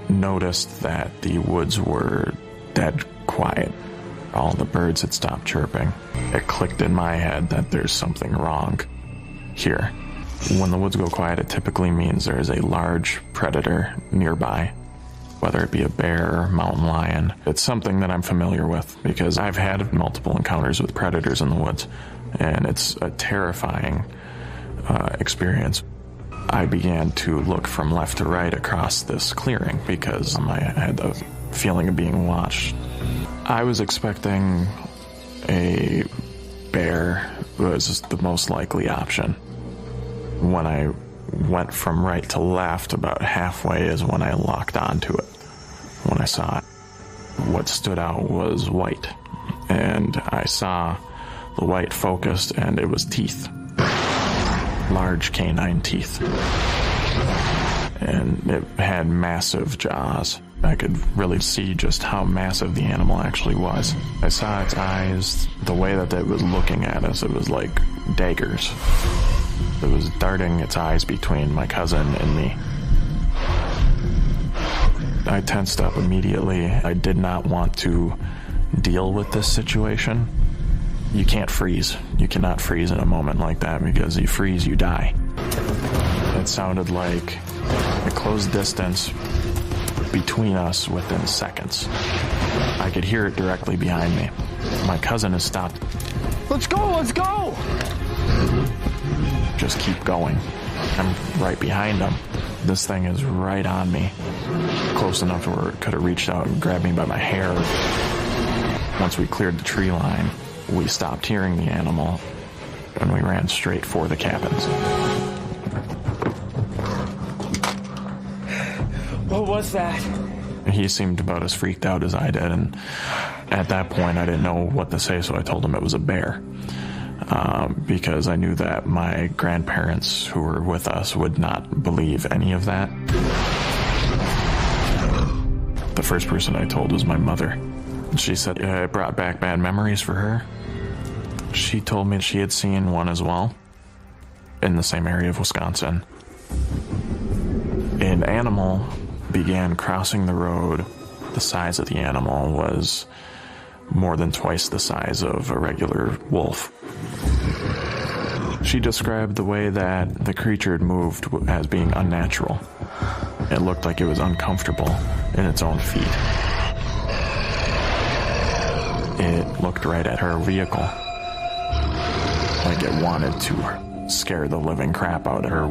noticed that the woods were dead quiet. All the birds had stopped chirping. It clicked in my head that there's something wrong here. When the woods go quiet, it typically means there is a large predator nearby, whether it be a bear, mountain lion. It's something that I'm familiar with because I've had multiple encounters with predators in the woods, and it's a terrifying experience. I began to look from left to right across this clearing because I had the feeling of being watched. I was expecting a bear was the most likely option. When I went from right to left, about halfway is when I locked onto it. When I saw it, what stood out was white. And I saw the white focused, and it was teeth. Large canine teeth. And it had massive jaws. I could really see just how massive the animal actually was. I saw its eyes, the way that it was looking at us, it was like daggers. It was darting its eyes between my cousin and me. I tensed up immediately. I did not want to deal with this situation. You can't freeze. You cannot freeze in a moment like that because you freeze, you die. It sounded like a close distance between us within seconds. I could hear it directly behind me. My cousin has stopped. Let's go, let's go! Just keep going. I'm right behind him. This thing is right on me. Close enough where it could have reached out and grabbed me by my hair. Once we cleared the tree line, we stopped hearing the animal, and we ran straight for the cabins. What was that? He seemed about as freaked out as I did, and at that point I didn't know what to say, so I told him it was a bear. Because I knew that my grandparents who were with us would not believe any of that. The first person I told was my mother. She said it brought back bad memories for her. She told me she had seen one as well in the same area of Wisconsin. An animal began crossing the road. The size of the animal was more than twice the size of a regular wolf. She described the way that the creature had moved as being unnatural. It looked like it was uncomfortable in its own feet. It looked right at her vehicle, like it wanted to scare the living crap out of her.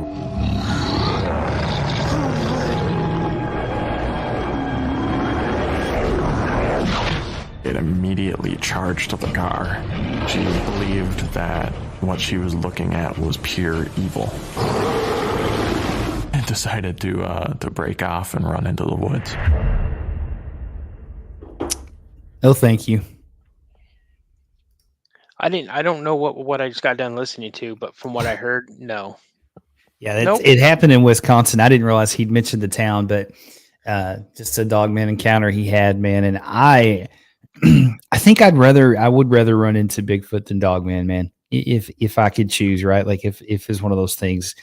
It immediately charged the car. She believed that what she was looking at was pure evil. And decided to break off and run into the woods. No, thank you. I don't know what I just got done listening to, but from what I heard, no. Yeah, Nope. it happened in Wisconsin. I didn't realize he'd mentioned the town, but just a Dogman encounter he had, man. And I think I would rather run into Bigfoot than Dogman, man. If I could choose, right? Like if it's one of those things,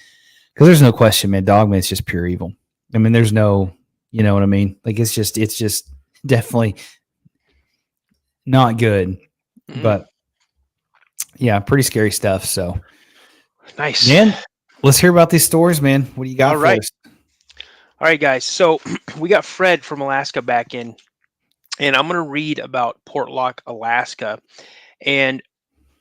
because there's no question, man. Dogman's just pure evil. I mean, there's no, you know what I mean? Like it's just definitely not good, but yeah, pretty scary stuff. So Nice. man, let's hear about these stories, man. What do you got All for right. us? All right, guys. So we got Fred from Alaska back in, and I'm going to read about Portlock, Alaska. And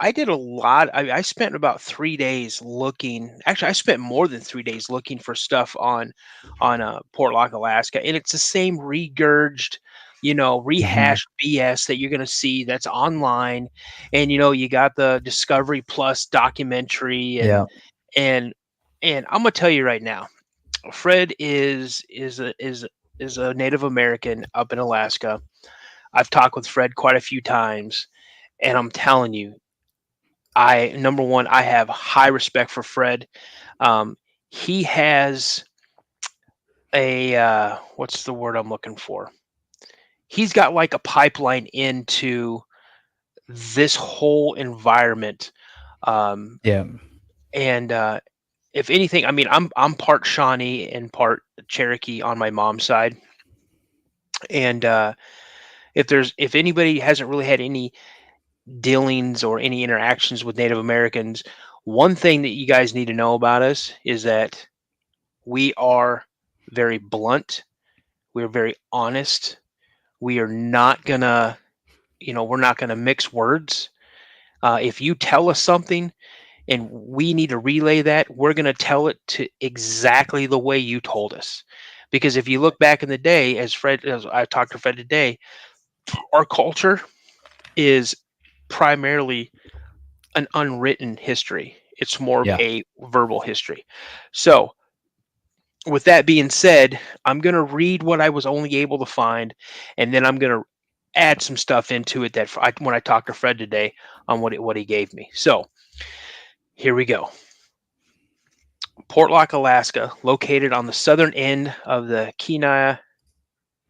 I did a lot. I spent about 3 days looking. Actually, I spent more than 3 days looking for stuff on Portlock, Alaska, and it's the same regurged, rehashed BS that you're going to see that's online. And you got the Discovery Plus documentary, and I'm going to tell you right now, Fred is a Native American up in Alaska. I've talked with Fred quite a few times, and I'm telling you, number one, I have high respect for Fred. He has a what's the word I'm looking for? He's got like a pipeline into this whole environment. And if anything, I mean, I'm part Shawnee and part Cherokee on my mom's side, and if anybody hasn't really had any dealings or any interactions with Native Americans, one thing that you guys need to know about us is that we are very blunt. We're very honest. We are not gonna, we're not gonna mix words. If you tell us something and we need to relay that, we're going to tell it to exactly the way you told us. Because if you look back in the day, as I talked to Fred today, our culture is primarily an unwritten history. It's more of a verbal history. So with that being said, I'm going to read what I was only able to find, and then I'm going to add some stuff into it when I talked to Fred today on what he gave me. So here we go. Portlock, Alaska, located on the southern end of the Kenai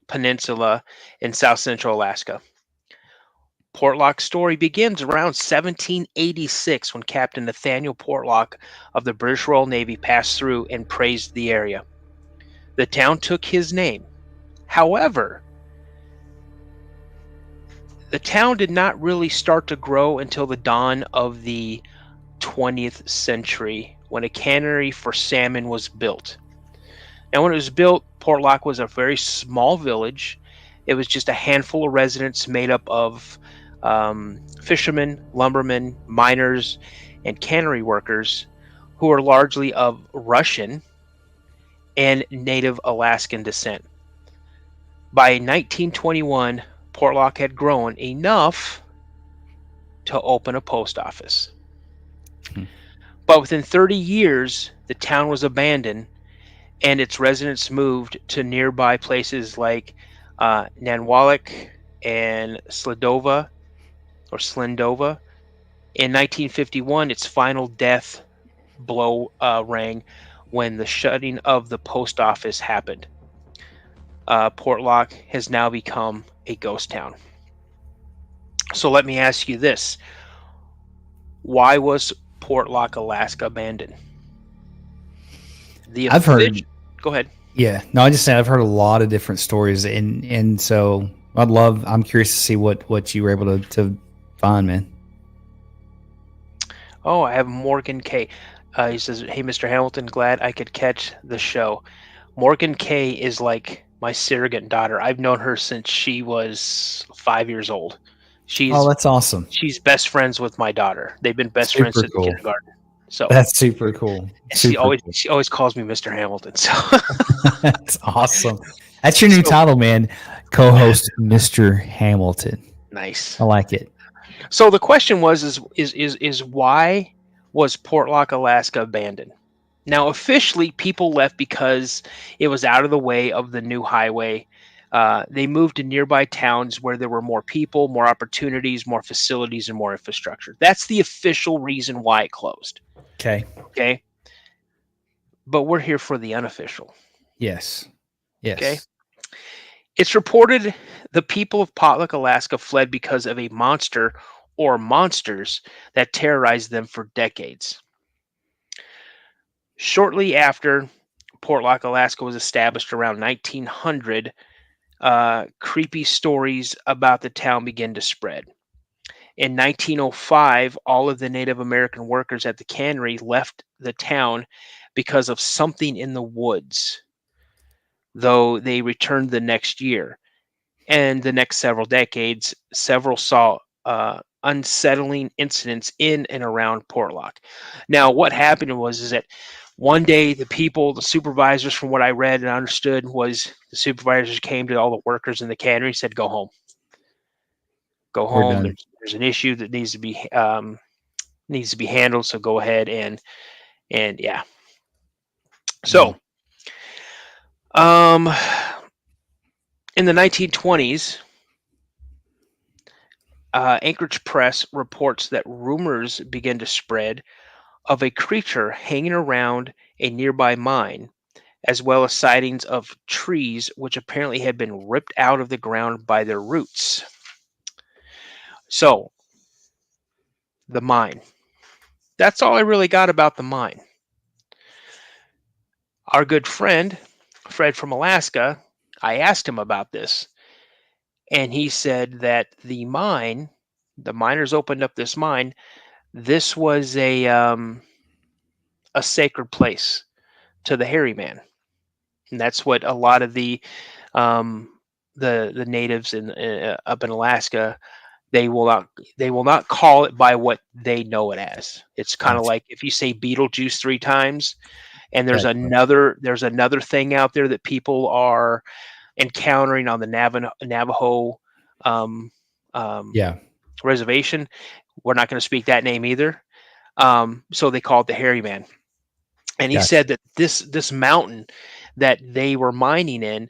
Peninsula in south central Alaska. Portlock's story begins around 1786 when Captain Nathaniel Portlock of the British Royal Navy passed through and praised the area. The town took his name. However, the town did not really start to grow until the dawn of the 20th century when a cannery for salmon was built. Now, when it was built, Portlock was a very small village. It was just a handful of residents made up of fishermen, lumbermen, miners, and cannery workers who were largely of Russian and Native Alaskan descent. By 1921, Portlock had grown enough to open a post office. But within 30 years, the town was abandoned and its residents moved to nearby places like Nanwalek and Slendova. In 1951, its final death blow rang when the shutting of the post office happened. Portlock has now become a ghost town. So let me ask you this. Why was Portlock, Alaska abandoned? I've heard. Go ahead. Yeah, no, I just said I've heard a lot of different stories, and so I'm curious to see what you were able to find, man. Oh, I have Morgan K. He says, "Hey, Mr. Hamilton, glad I could catch the show." Morgan K is like my surrogate daughter. I've known her since she was 5 years old. Oh, that's awesome. She's best friends with my daughter. They've been best friends since kindergarten. So that's super cool. She always calls me Mr. Hamilton. So that's awesome. That's your new title, man. Co-host Mr. Hamilton. Nice. I like it. So the question was why was Portlock, Alaska abandoned? Now officially people left because it was out of the way of the new highway. They moved to nearby towns where there were more people, more opportunities, more facilities, and more infrastructure. That's the official reason why it closed. Okay. But we're here for the unofficial. Yes. Okay. It's reported the people of Portlock, Alaska fled because of a monster or monsters that terrorized them for decades. Shortly after Portlock, Alaska was established around 1900, creepy stories about the town began to spread. In 1905, all of the Native American workers at the cannery left the town because of something in the woods, though they returned the next year. And the next several decades, several saw unsettling incidents in and around Portlock. Now, what happened was that one day the supervisors, from what I read and understood, was the supervisors came to all the workers in the cannery and said, go home. Go home. There's an issue that needs to be handled. So go ahead and yeah. So, in the 1920s, Anchorage Press reports that rumors began to spread of a creature hanging around a nearby mine, as well as sightings of trees which apparently had been ripped out of the ground by their roots. So, the mine. That's all I really got about the mine. Our good friend, Fred from Alaska, I asked him about this, and he said that the miners opened up this mine. This was a sacred place to the hairy man, and that's what a lot of the natives up in Alaska, they will not call it by what they know it as. It's kind of like if you say Beetlejuice 3 times, and there's another thing out there that people are encountering on the Navajo reservation. We're not going to speak that name either. So they call it the hairy man. And he said that this mountain that they were mining in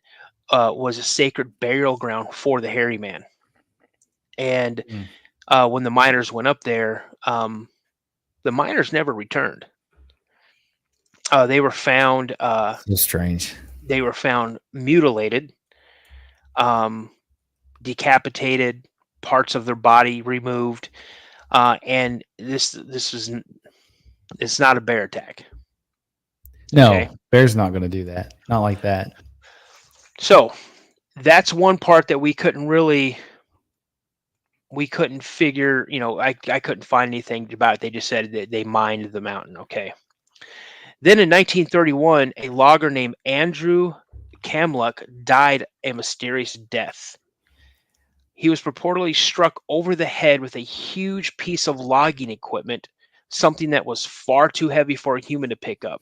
was a sacred burial ground for the hairy man. And when the miners went up there, the miners never returned. They were found. So strange. They were found mutilated, decapitated, parts of their body removed, and it's not a bear attack. No, okay? Bear's not going to do that. Not like that. So that's one part that we couldn't figure. I couldn't find anything about it. They just said that they mined the mountain. Okay. Then in 1931, a logger named Andrew Kamluck died a mysterious death. He was purportedly struck over the head with a huge piece of logging equipment, something that was far too heavy for a human to pick up.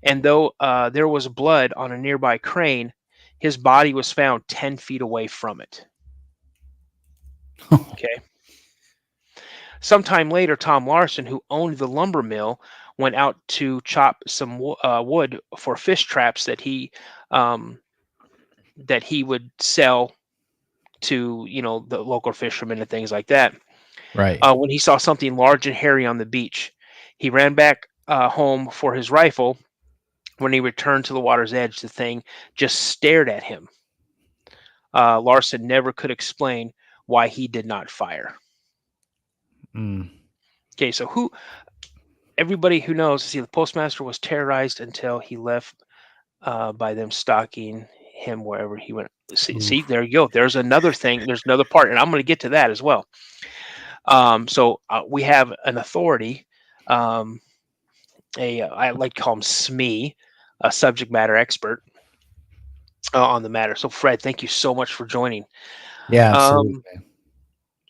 And though there was blood on a nearby crane, his body was found 10 feet away from it. Okay. Sometime later, Tom Larson, who owned the lumber mill, went out to chop some wood for fish traps um, that he would sell to the local fishermen and things like that. Right. When he saw something large and hairy on the beach, he ran back home for his rifle. When he returned to the water's edge, the thing just stared at him. Larson never could explain why he did not fire. Mm. Okay, so everybody who knows, see, the postmaster was terrorized until he left by them stalking him wherever he went. See, there you go. There's another thing. There's another part, and I'm going to get to that as well. So we have an authority, I like to call him SME, a subject matter expert on the matter. So, Fred, thank you so much for joining. Yeah, absolutely.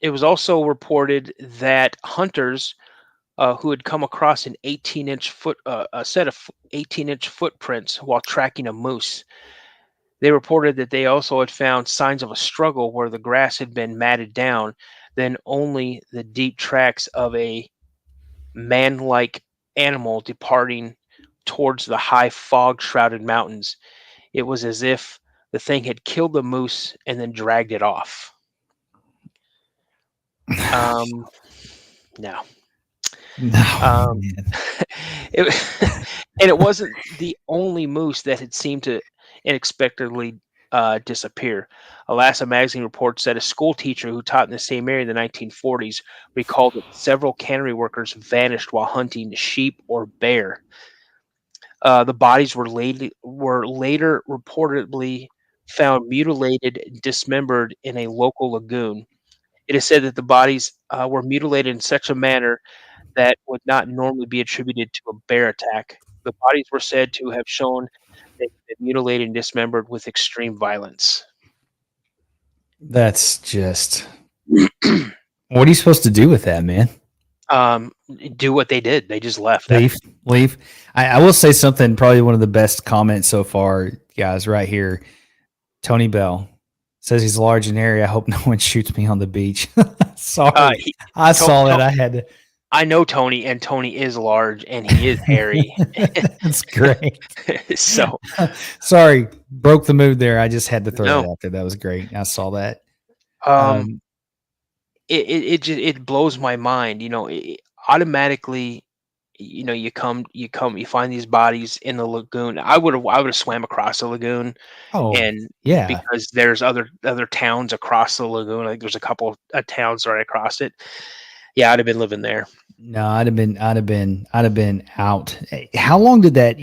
It was also reported that hunters who had come across a set of 18-inch footprints while tracking a moose. They reported that they also had found signs of a struggle where the grass had been matted down, then only the deep tracks of a man-like animal departing towards the high fog-shrouded mountains. It was as if the thing had killed the moose and then dragged it off. No. No, And it wasn't the only moose that had seemed to unexpectedly disappear. Alaska Magazine reports that a school teacher who taught in the same area in the 1940s recalled that several cannery workers vanished while hunting sheep or bear. The bodies were later reportedly found mutilated and dismembered in a local lagoon. It is said that the bodies were mutilated in such a manner that would not normally be attributed to a bear attack. The bodies were said to have shown they had been mutilated and dismembered with extreme violence. That's just. What are you supposed to do with that, man? Do what they did. They just left. Leave. I will say something. Probably one of the best comments so far, guys. Right here, Tony Bell says he's large and hairy. I hope no one shoots me on the beach. Sorry, I saw that. I had to. I know Tony, and Tony is large, and he is hairy. That's great. So, sorry, broke the mood there. I just had to throw that out there. That was great. I saw that. It blows my mind. Automatically, you find these bodies in the lagoon. I would have swam across the lagoon. Oh, and yeah, because there's other towns across the lagoon. Like there's a couple of towns right across it. Yeah, I'd have been living there. No, I'd have been out. How long did that?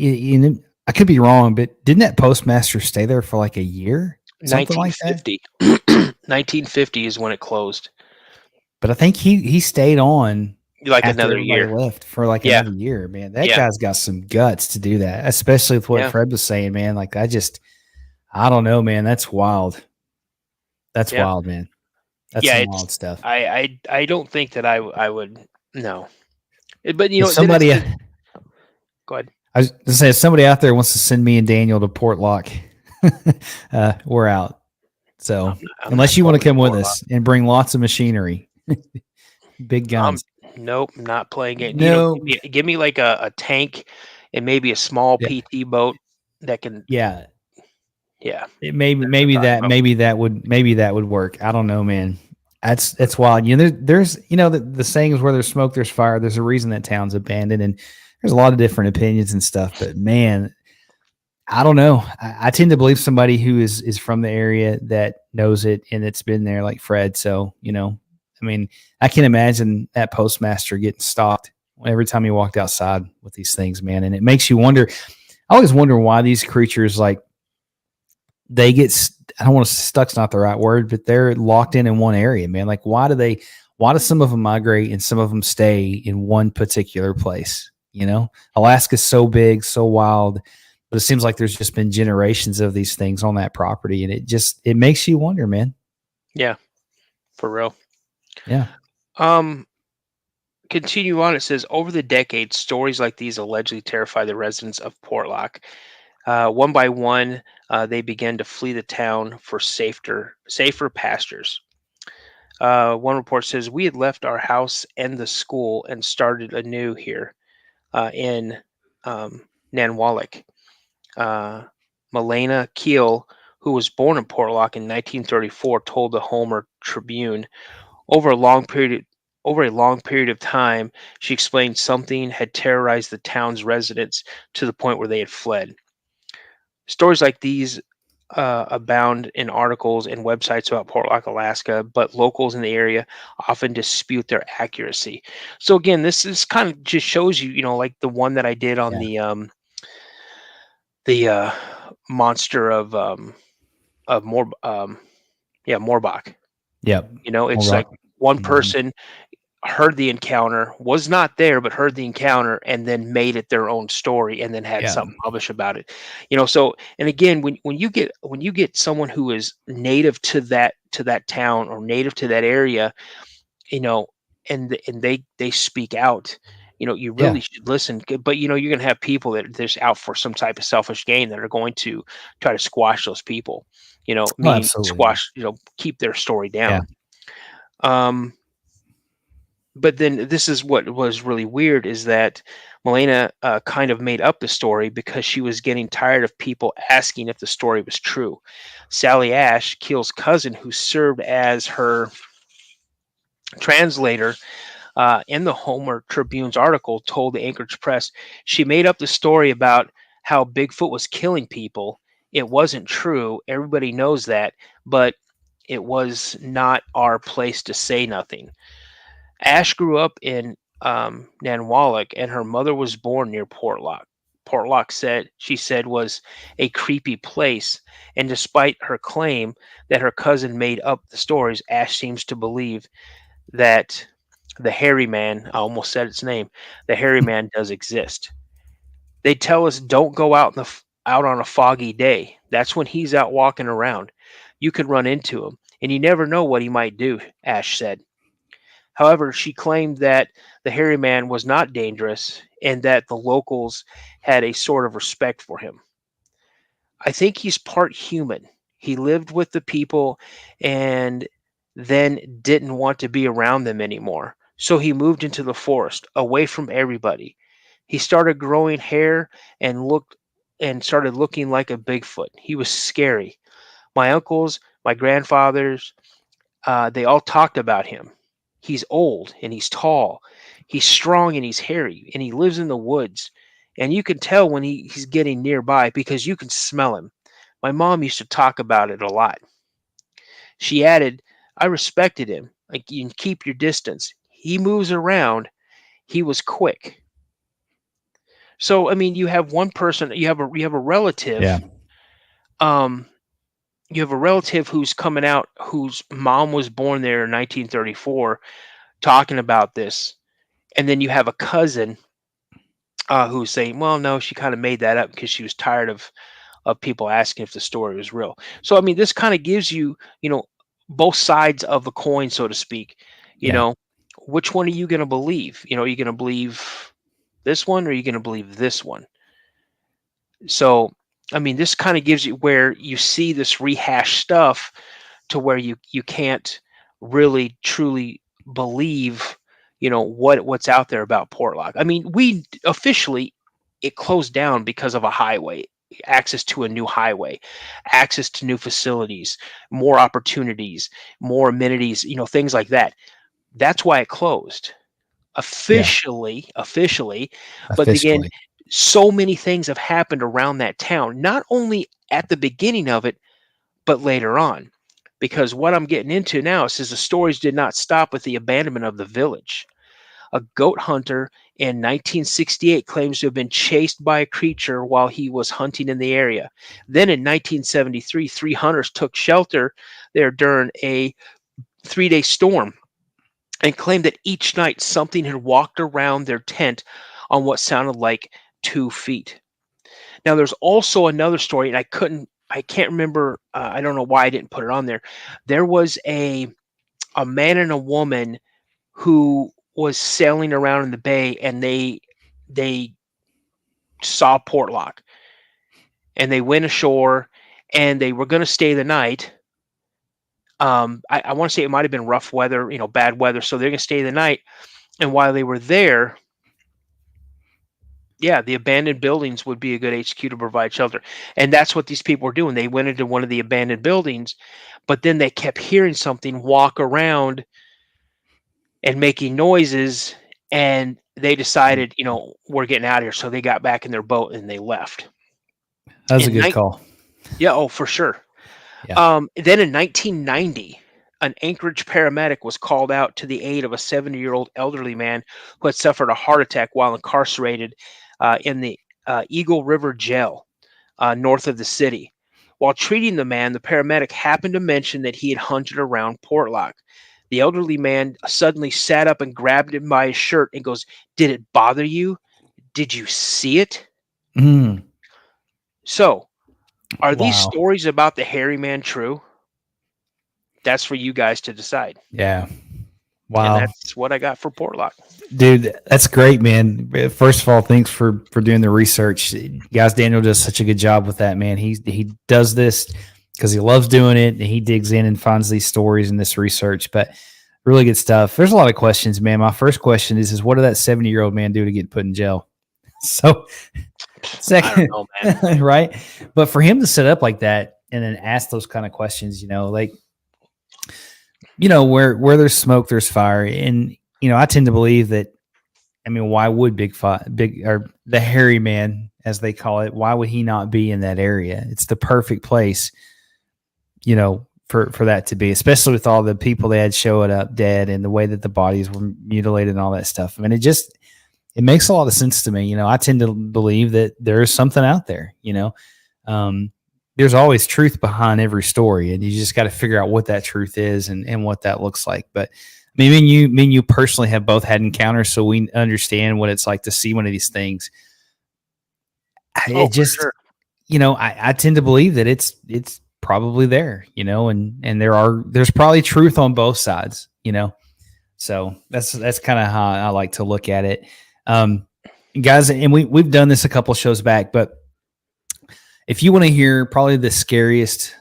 I could be wrong, but didn't that postmaster stay there for like a year? 1950. 1950 is when it closed. But I think he stayed on like another year. Left for like another year, man. That guy's got some guts to do that, especially with what Fred was saying, man. Like I don't know, man. That's wild. That's wild, man. That's some wild stuff. I don't think that I would no. But somebody go ahead. I was gonna say, if somebody out there wants to send me and Daniel to Portlock, we're out. So unless you want to come with us and bring lots of machinery, big guns. Nope, not playing it. No, give me like a tank and maybe a small PT boat that can. Yeah. Maybe that would work. I don't know, man. That's wild. There's the saying is where there's smoke, there's fire. There's a reason that town's abandoned, and there's a lot of different opinions and stuff. But man, I don't know. I tend to believe somebody who is from the area that knows it and it's been there, like Fred. So I mean, I can imagine that postmaster getting stalked every time he walked outside with these things, man. And it makes you wonder. I always wonder why these creatures they get, I don't want to, stuck's not the right word, but they're locked in one area, man. Like, why do some of them migrate and some of them stay in one particular place? Alaska's so big, so wild, but it seems like there's just been generations of these things on that property. And it makes you wonder, man. Yeah, for real. Yeah. Continue on. It says, over the decades, stories like these allegedly terrify the residents of Portlock. One by one, they began to flee the town for safer pastures. One report says we had left our house and the school and started anew here in Nanwalek. Milena Keel, who was born in Portlock in 1934, told the Homer Tribune over a long period of time, she explained something had terrorized the town's residents to the point where they had fled. Stories like these abound in articles and websites about Portlock, Alaska, but locals in the area often dispute their accuracy. So again, this is kind of just shows you, like the one that I did on the monster of Morbach. Yep. It's All right. like one Mhm. person heard the encounter, was not there, but heard the encounter, and then made it their own story, and then had Yeah. something published about it. So, and again, when you get someone who is native to that town or native to that area, you know, and they speak out. You Yeah. really should listen. But you're going to have people that are just out for some type of selfish gain that are going to try to squash those people. Oh, Meaning absolutely. squash. Keep their story Yeah. down. But then this is what was really weird is that Milena kind of made up the story because she was getting tired of people asking if the story was true. Sally Ash, Keel's cousin, who served as her translator in the Homer Tribune's article, told the Anchorage Press she made up the story about how Bigfoot was killing people. It wasn't true. Everybody knows that, but it was not our place to say nothing. Ash grew up in Nanwalek, and her mother was born near Portlock. Portlock she said was a creepy place, and despite her claim that her cousin made up the stories, Ash seems to believe that the hairy man, I almost said its name, the hairy man does exist. They tell us don't go out on a foggy day. That's when he's out walking around. You could run into him, and you never know what he might do, Ash said. However, she claimed that the hairy man was not dangerous and that the locals had a sort of respect for him. I think he's part human. He lived with the people and then didn't want to be around them anymore. So he moved into the forest, away from everybody. He started growing hair and started looking like a Bigfoot. He was scary. My uncles, my grandfathers, they all talked about him. He's old and he's tall. He's strong and he's hairy and he lives in the woods. And you can tell when he's getting nearby because you can smell him. My mom used to talk about it a lot. She added, I respected him. Like, you can keep your distance. He moves around. He was quick. So, I mean, you have one person, you have a relative. Yeah. You have a relative who's coming out, whose mom was born there in 1934, talking about this, and then you have a cousin who's saying, "Well, no, she kind of made that up because she was tired of people asking if the story was real." So, I mean, this kind of gives you, both sides of the coin, so to speak. Yeah. Which one are you going to believe? Are you going to believe this one, or are you going to believe this one? So, I mean, this kind of gives you where you see this rehashed stuff to where you can't really truly believe, what's out there about Portlock. I mean, we officially it closed down because of a highway, access to a new highway, access to new facilities, more opportunities, more amenities, things like that. That's why it closed. Officially, but again, Officially. so many things have happened around that town, not only at the beginning of it, but later on. Because what I'm getting into now says the stories did not stop with the abandonment of the village. A goat hunter in 1968 claims to have been chased by a creature while he was hunting in the area. Then in 1973, 3 hunters took shelter there during a 3-day storm and claimed that each night something had walked around their tent on what sounded like 2 feet. Now, there's also another story, and I can't remember. I don't know why I didn't put it on there. There was a man and a woman who was sailing around in the bay, and they saw Portlock, and they went ashore, and they were going to stay the night. I want to say it might have been rough weather, bad weather. So they're going to stay the night. And while they were there, yeah, the abandoned buildings would be a good HQ to provide shelter. And that's what these people were doing. They went into one of the abandoned buildings, but then they kept hearing something walk around and making noises. And they decided, we're getting out of here. So they got back in their boat and they left. That was a good call. Yeah, oh, for sure. Yeah. Then in 1990, an Anchorage paramedic was called out to the aid of a 70-year-old elderly man who had suffered a heart attack while incarcerated in the Eagle River Jail north of the city. While treating the man, the paramedic happened to mention that he had hunted around Portlock. The elderly man suddenly sat up and grabbed him by his shirt and goes, "Did it bother you? Did you see it?" Mm. So, are these Wow. stories about the hairy man true? That's for you guys to decide. Yeah. Wow. And that's what I got for Portlock. Dude, that's great, man. First of all, thanks for doing the research. Guys, Daniel does such a good job with that, man. He does this because he loves doing it, and he digs in and finds these stories and this research. But really good stuff. There's a lot of questions, man. My first question is what did that 70-year-old man do to get put in jail? So, second, I don't know, man. right? But for him to set up like that and then ask those kind of questions, like, where there's smoke, there's fire. And, I tend to believe that, why would the hairy man, as they call it, why would he not be in that area? It's the perfect place, for that to be, especially with all the people they had showing up dead and the way that the bodies were mutilated and all that stuff. It makes a lot of sense to me. I tend to believe that there is something out there, there's always truth behind every story, and you just got to figure out what that truth is and what that looks like. But me and you personally have both had encounters, so we understand what it's like to see one of these things. I tend to believe that it's probably there, and there's probably truth on both sides, so that's kind of how I like to look at it. Guys, and we've done this a couple of shows back, but if you want to hear probably the scariest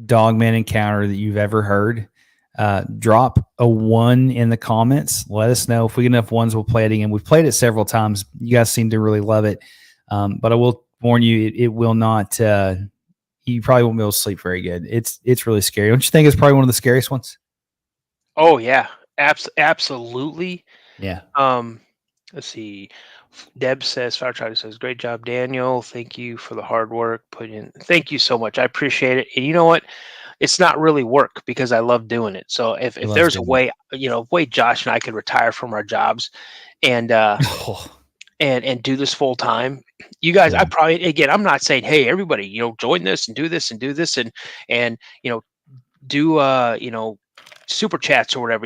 Dogman encounter that you've ever heard, drop a 1 in the comments. Let us know. If we get enough ones, we'll play it again. We've played it several times. You guys seem to really love it. But I will warn you, it will not, you probably won't be able to sleep very good. It's really scary. Don't you think it's probably one of the scariest ones? Oh yeah, absolutely. Yeah. Let's see. Deb says, Firetracker says, "Great job, Daniel. Thank you for the hard work put in." Thank you so much. I appreciate it. And you know what? It's not really work because I love doing it. So if there's a way, Josh and I could retire from our jobs and and do this full time, you guys, I probably, again, I'm not saying, hey, everybody, join this and do this and do this and do super chats or whatever.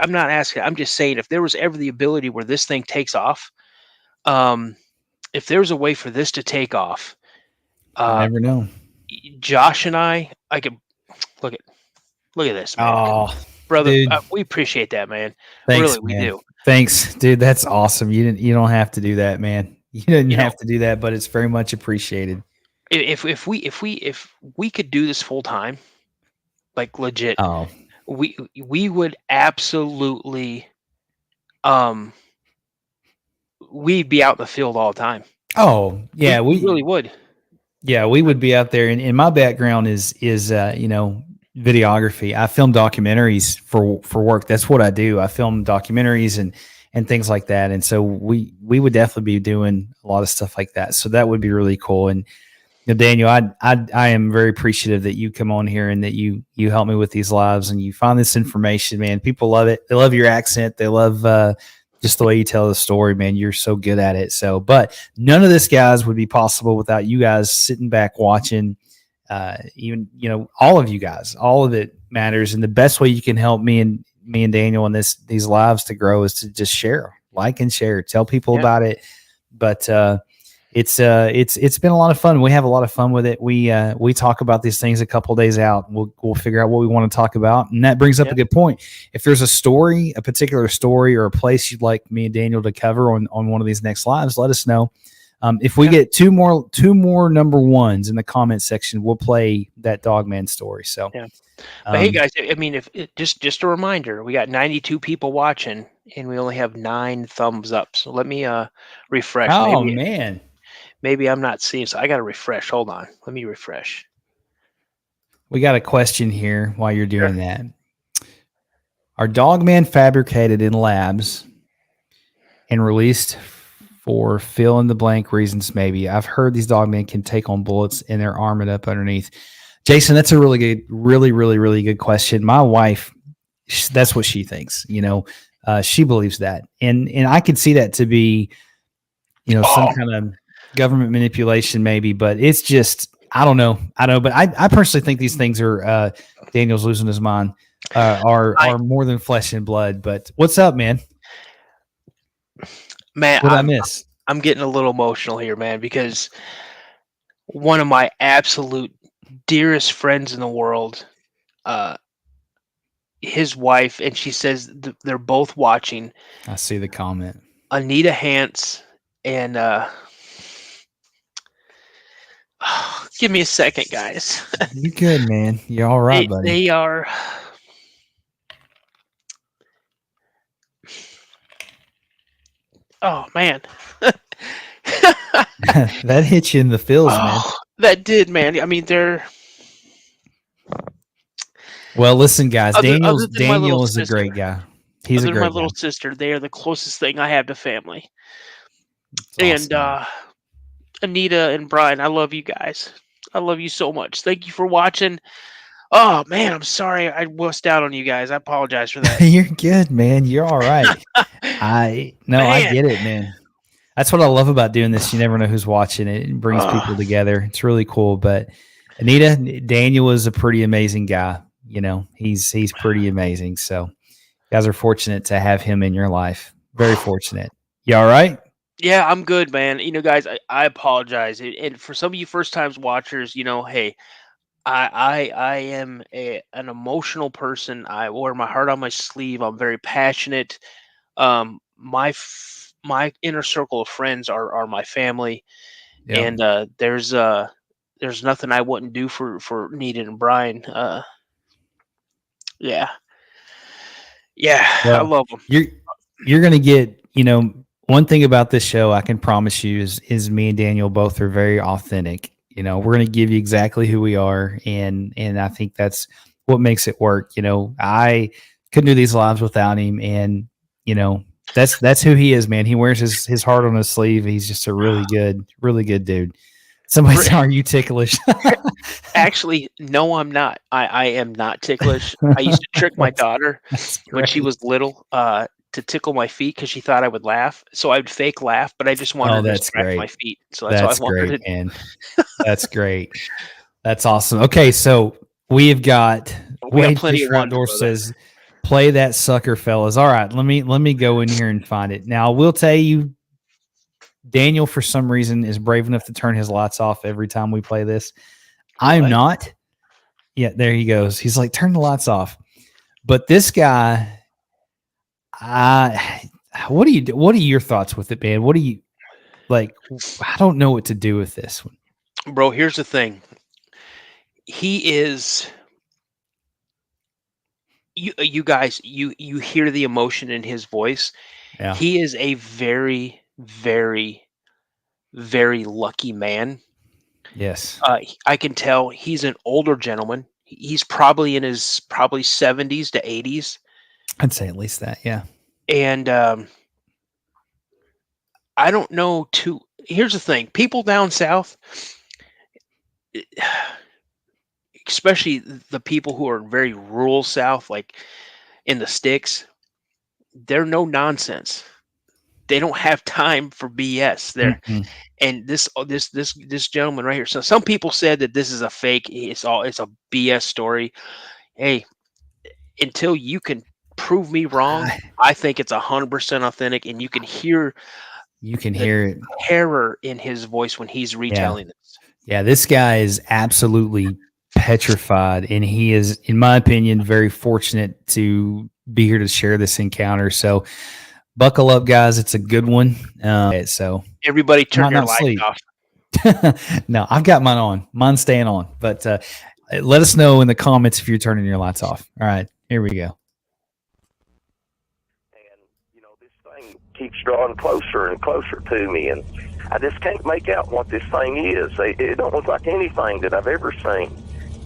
I'm not asking. I'm just saying if there was ever the ability where this thing takes off, if there's a way for this to take off, I never know. Josh and I could look at this, man. Oh, brother, dude. We appreciate that, man. Thanks, really, man. we do. Thanks, dude. That's awesome. You don't have to do that, man. You didn't have to do that, but it's very much appreciated. If we could do this full time, like legit, we would absolutely, we'd be out in the field all the time. Oh yeah, we really would. Yeah, we would be out there. And my background is videography. I film documentaries for work. That's what I do. I film documentaries and things like that. And so we would definitely be doing a lot of stuff like that. So that would be really cool. And Daniel, I am very appreciative that you come on here and that you help me with these lives and you find this information, man. People love it. They love your accent. They love just the way you tell the story, man. You're so good at it. So, but none of this, guys, would be possible without you guys sitting back watching. Even all of you guys, all of it matters. And the best way you can help me and Daniel and these lives to grow is to just share, like and share, tell people about it. But it's been a lot of fun. We have a lot of fun with it. We talk about these things a couple of days out. We'll figure out what we want to talk about, and that brings up a good point. If there's a particular story or a place you'd like me and Daniel to cover on one of these next lives, let us know. If we get two more number ones in the comment section, we'll play that Dogman story. So, Yeah. But hey, guys, I mean, if just a reminder, we got 92 people watching, and we only have 9 thumbs up. So let me refresh. Oh man, maybe I'm not seeing. So I got to refresh. Hold on, let me refresh. we got a question here while you're doing that. Are Dogman fabricated in labs and released for fill in the blank reasons? Maybe I've heard these Dogmen can take on bullets and they're armored up underneath. Jason, that's a really good, really good question. My wife, that's what she thinks. She believes that, and I could see that to be, some kind of government manipulation, maybe. But it's just, I don't know. But I personally think these things are Daniel's losing his mind. Are more than flesh and blood. But what's up, man? Man, what did I miss? I'm getting a little emotional here, man, because one of my absolute dearest friends in the world, his wife, and she says they're both watching. I see the comment. Anita Hance and give me a second, guys. You good, man? You're all right, buddy. They are. Oh man, that hit you in the feels, man. That did, man. I mean, they're. Well, listen, guys. Daniel is a sister. great guy. He's a great my guy. little sister. They are the closest thing I have to family. That's and awesome. Anita and Brian, I love you guys. I love you so much. Thank you for watching. Oh man, I'm sorry I wussed out on you guys. I apologize for that. You're good, man. You're all right. I get it, man. That's what I love about doing this. You never know who's watching it. It brings people together. It's really cool. But Anita, Daniel is a pretty amazing guy. He's pretty amazing. So you guys are fortunate to have him in your life. Very fortunate. You all right? Yeah, I'm good, man. Guys, I apologize. And for some of you first times watchers, hey, I am an emotional person. I wear my heart on my sleeve. I'm very passionate. My inner circle of friends are my family, and there's nothing I wouldn't do for Nita and Brian. Yeah, well, I love them. You're gonna get one thing about this show I can promise you is me and Daniel both are very authentic. We're going to give you exactly who we are. And I think that's what makes it work. I couldn't do these lives without him. And, that's who he is, man. He wears his heart on his sleeve. He's just a really good dude. Somebody said, "Are you ticklish?" Actually, no, I'm not. I am not ticklish. I used to trick my daughter when she was little, to tickle my feet because she thought I would laugh. So I would fake laugh, but I just wanted to scratch my feet. So that's what I wanted great, man. That's great. That's awesome. Okay, so we got plenty of front door says, "Play that sucker, fellas." All right, let me go in here and find it. Now, I will tell you, Daniel, for some reason, is brave enough to turn his lights off every time we play this. I'm not. Yeah, there he goes. He's like, turn the lights off. But this guy, what are your thoughts with it, man? What do you like? I don't know what to do with this one. Bro, here's the thing. He is. You guys, you hear the emotion in his voice. Yeah. He is a very, very, very lucky man. Yes. I can tell he's an older gentleman. He's probably in his 70s to 80s. I'd say at least that, yeah. And I don't know here's the thing. People down south, especially the people who are very rural south, like in the sticks, they're no nonsense. They don't have time for BS there. Mm-hmm. And this gentleman right here. So some people said that this is a fake. It's a BS story. Hey, until you can prove me wrong, I think it's 100% authentic, and you can hear it, terror in his voice when he's retelling this. Yeah, this guy is absolutely petrified, and he is, in my opinion, very fortunate to be here to share this encounter. So Buckle up, guys. It's a good one. So Everybody turn Might your not lights sleep. off. no, I've got mine on. Mine's staying on. But let us know in the comments if you're turning your lights off. All right, here we go. And, you know, this thing keeps drawing closer and closer to me, and I just can't make out what this thing is. It don't look like anything that I've ever seen.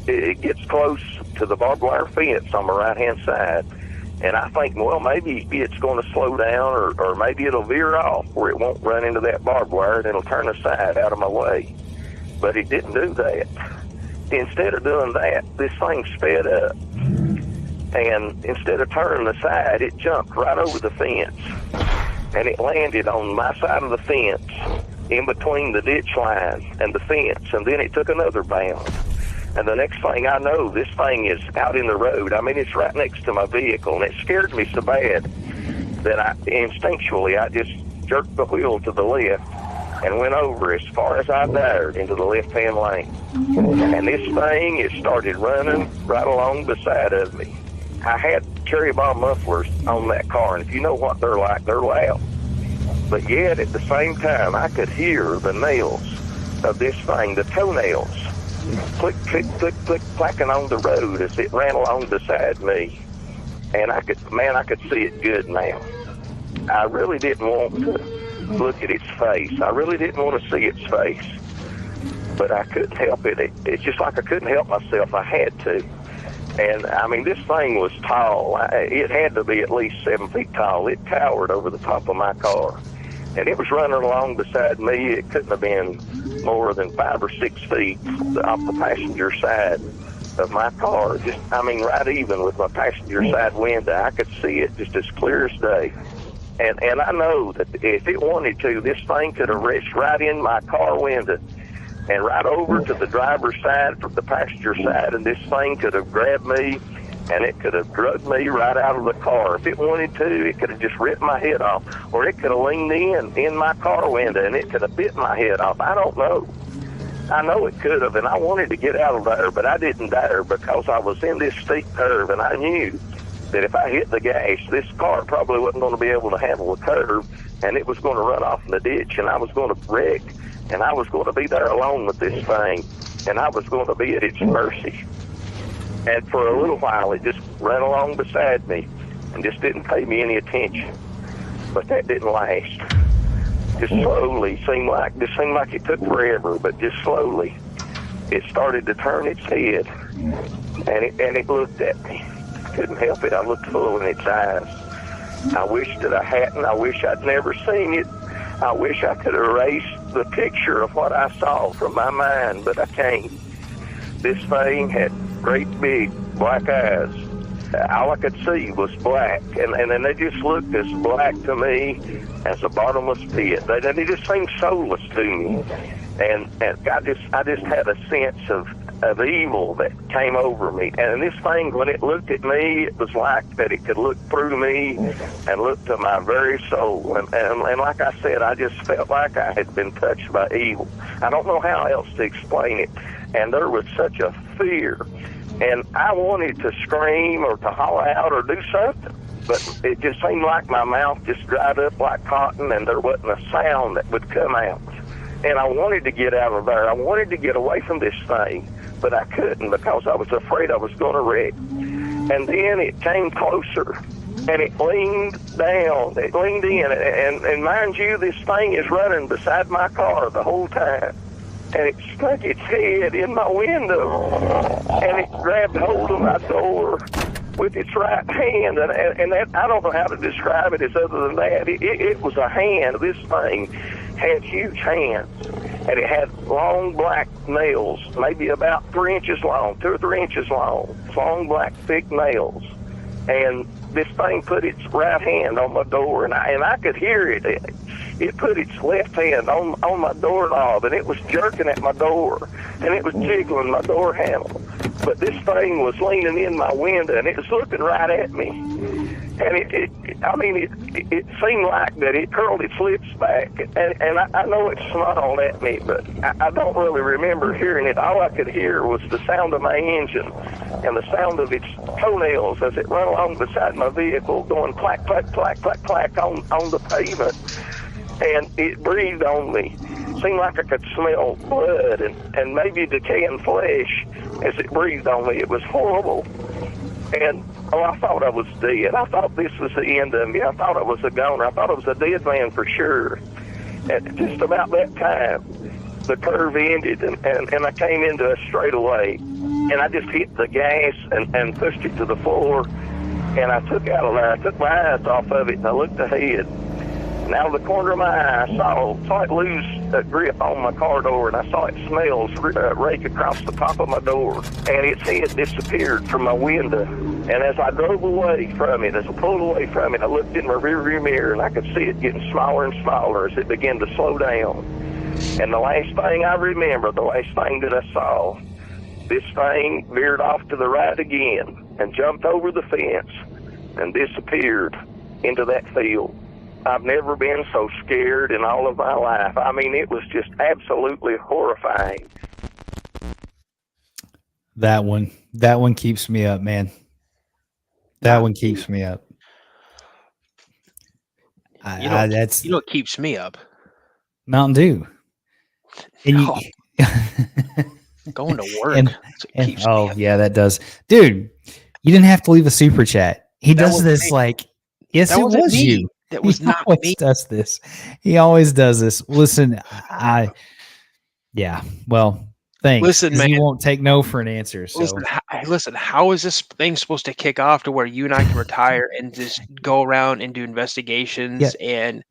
It gets close to the barbed wire fence on the right-hand side, and I think, well, maybe it's going to slow down, or maybe it'll veer off where it won't run into that barbed wire and it'll turn aside out of my way. But it didn't do that. Instead of doing that, this thing sped up, and instead of turning aside, it jumped right over the fence, and it landed on my side of the fence in between the ditch line and the fence, and then it took another bound. And the next thing I know, this thing is out in the road. I mean, it's right next to my vehicle, and it scared me so bad that I just jerked the wheel to the left and went over as far as I dared into the left-hand lane. And this thing, it started running right along the side of me. I had cherry bomb mufflers on that car, and if you know what they're like, they're loud. But yet, at the same time, I could hear the nails of this thing, the toenails, click, click, click, click, clacking on the road as it ran along beside me. And I could see it good now. I really didn't want to look at its face. I really didn't want to see its face. But I couldn't help it. It's just like I couldn't help myself. I had to. And, I mean, this thing was tall. It had to be at least 7 feet tall. It towered over the top of my car. And it was running along beside me. It couldn't have been more than 5 or 6 feet off the passenger side of my car. Just, I mean, right even with my passenger side window. I could see it just as clear as day. And I know that if it wanted to, this thing could have reached right in my car window and right over to the driver's side from the passenger side, and this thing could have grabbed me, and it could have drugged me right out of the car. If it wanted to, it could have just ripped my head off, or it could have leaned in my car window, and it could have bit my head off. I don't know. I know it could have, and I wanted to get out of there, but I didn't dare because I was in this steep curve, and I knew that if I hit the gas, this car probably wasn't going to be able to handle the curve, and it was going to run off in the ditch, and I was going to wreck, and I was going to be there alone with this thing, and I was going to be at its mercy. And for a little while, it just ran along beside me and just didn't pay me any attention. But that didn't last. Just slowly, seemed like it took forever, but just slowly, it started to turn its head, and it looked at me. Couldn't help it. I looked full in its eyes. I wish that I hadn't. I wish I'd never seen it. I wish I could erase the picture of what I saw from my mind, but I can't. This thing had great big black eyes. All I could see was black, and they just looked as black to me as a bottomless pit. They just seemed soulless to me, and I just had a sense of evil that came over me. And this thing, when it looked at me, it was like that it could look through me and look to my very soul. And like I said, I just felt like I had been touched by evil. I don't know how else to explain it. And there was such a fear. And I wanted to scream or to holler out or do something, but it just seemed like my mouth just dried up like cotton, and there wasn't a sound that would come out. And I wanted to get out of there. I wanted to get away from this thing, but I couldn't because I was afraid I was going to wreck. And then it came closer, and it leaned down. It leaned in, and mind you, this thing is running beside my car the whole time. And it stuck its head in my window, and it grabbed hold of my door with its right hand. And that, I don't know how to describe it as other than that. It was a hand. This thing had huge hands, and it had long black nails, maybe about 3 inches long, 2 or 3 inches long, long black thick nails. And this thing put its right hand on my door, and I could hear it. It put its left hand on my doorknob, and it was jerking at my door, and it was jiggling my door handle. but this thing was leaning in my window, and it was looking right at me. And it seemed like that it curled its lips back, and I know it smiled at me, but I don't really remember hearing it. All I could hear was the sound of my engine and the sound of its toenails as it ran along beside my vehicle, going clack, clack, clack, clack, clack on the pavement. And it breathed on me. Seemed like I could smell blood and maybe decaying flesh as it breathed on me. It was horrible. And I thought I was dead. I thought this was the end of me. I thought I was a goner. I thought I was a dead man for sure. And just about that time, the curve ended, and I came into a straightaway. And I just hit the gas and pushed it to the floor. And I took out of there. I took my eyes off of it, and I looked ahead. And out of the corner of my eye, I saw it lose a grip on my car door, and I saw its smells rake across the top of my door. And its head disappeared from my window. And as I drove away from it, as I pulled away from it, I looked in my rearview mirror, and I could see it getting smaller and smaller as it began to slow down. And the last thing I remember, the last thing that I saw, this thing veered off to the right again and jumped over the fence and disappeared into that field. I've never been so scared in all of my life. I mean, it was just absolutely horrifying. That one keeps me up, man. That one keeps me up. That's what keeps me up. Mountain Dew. And going to work. Yeah, that does. Dude, you didn't have to leave a super chat. He does this yes, it was you. That was not me. He does this. He always does this. Listen, well, thanks. Listen, man. He won't take no for an answer. So. Listen, how is this thing supposed to kick off to where you and I can retire and just go around and do investigations and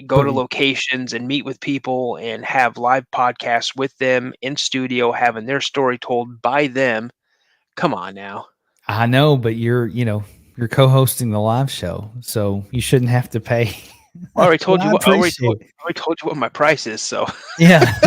go to locations and meet with people and have live podcasts with them in studio, having their story told by them? Come on now. I know, but you're co-hosting the live show, so you shouldn't have to pay. I already told you what my price is. So yeah.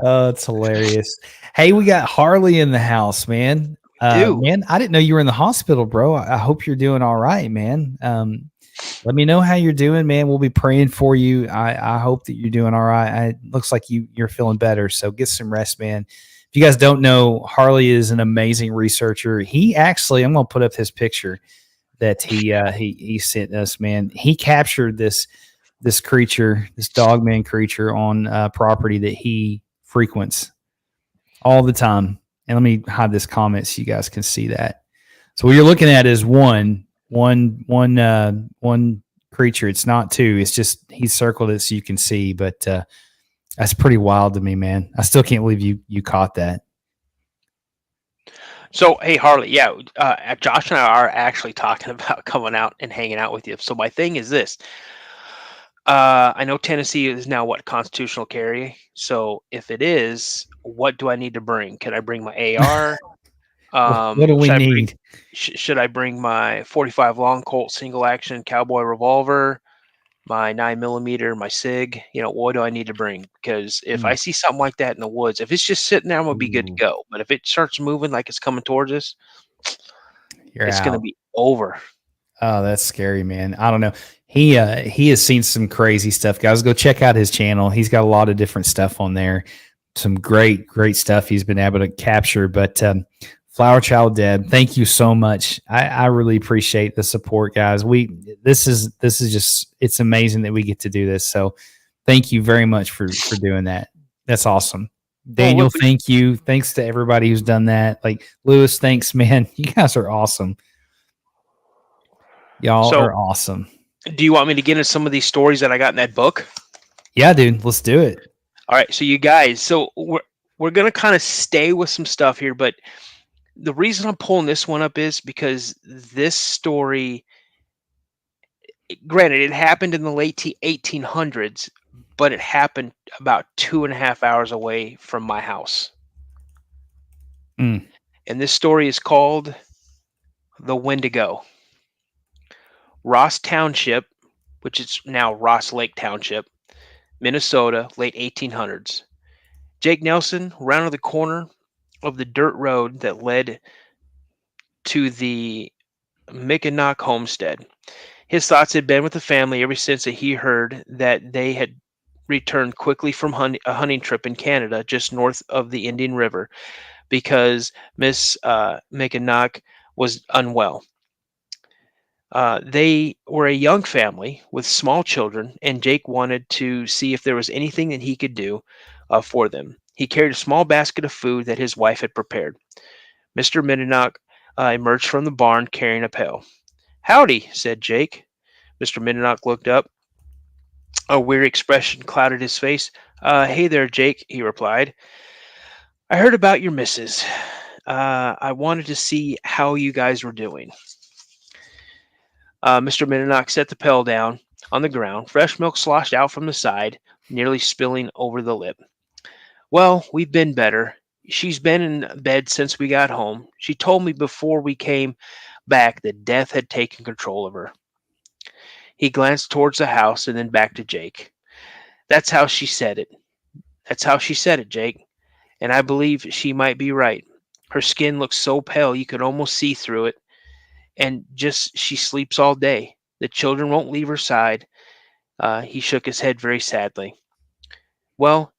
Oh, it's hilarious. Hey, we got Harley in the house, man. Man, I didn't know you were in the hospital, bro. I hope you're doing all right, man. Let me know how you're doing, man. We'll be praying for you. I hope that you're doing all right. It looks like you're feeling better. So get some rest, man. If you guys don't know, Harley is an amazing researcher. He actually, I'm going to put up his picture that he sent us, man. He captured this creature, this Dogman creature on property that he frequents all the time. And let me hide this comment so you guys can see that. So what you're looking at is one creature. It's not two. It's just he circled it so you can see, but that's pretty wild to me, man. I still can't believe you caught that. So, hey, Harley, Josh and I are actually talking about coming out and hanging out with you. So my thing is this. I know Tennessee is now constitutional carry. So if it is, what do I need to bring? Can I bring my AR? What do we need? Should I bring my 45 long Colt single action cowboy revolver? My 9mm, my SIG, what do I need to bring? Because if I see something like that in the woods, if it's just sitting there, I'm going to be good to go. But if it starts moving like it's coming towards us, it's going to be over. Oh, that's scary, man. I don't know. He has seen some crazy stuff, guys. Go check out his channel. He's got a lot of different stuff on there. Some great stuff he's been able to capture. But Flower Child Deb, thank you so much. I really appreciate the support, guys. This is just, it's amazing that we get to do this. So thank you very much for doing that. That's awesome. Daniel, thank you. Thanks to everybody who's done that. Like Lewis, thanks, man. You guys are awesome. Y'all are awesome. Do you want me to get into some of these stories that I got in that book? Yeah, dude, let's do it. All right. So you guys, we're going to kind of stay with some stuff here, but the reason I'm pulling this one up is because this story, granted, it happened in the late 1800s, but it happened about 2.5 hours away from my house. And this story is called The Windigo. Ross Township, which is now Ross Lake Township, Minnesota, late 1800s. Jake Nelson, rounded the corner of the dirt road that led to the Mickinock homestead. His thoughts had been with the family ever since that he heard that they had returned quickly from a hunting trip in Canada just north of the Indian River because Miss Mickinock was unwell. They were a young family with small children, and Jake wanted to see if there was anything that he could do for them. He carried a small basket of food that his wife had prepared. Mr. Mickinock emerged from the barn carrying a pail. "Howdy," said Jake. Mr. Mickinock looked up. A weary expression clouded his face. Hey there, Jake," he replied. "I heard about your missus. I wanted to see how you guys were doing." Mr. Mickinock set the pail down on the ground. Fresh milk sloshed out from the side, nearly spilling over the lip. "Well, we've been better. She's been in bed since we got home. She told me before we came back that death had taken control of her." He glanced towards the house and then back to Jake. "That's how she said it. That's how she said it, Jake. And I believe she might be right. Her skin looks so pale you could almost see through it. And just she sleeps all day. The children won't leave her side." He shook his head very sadly. "Well,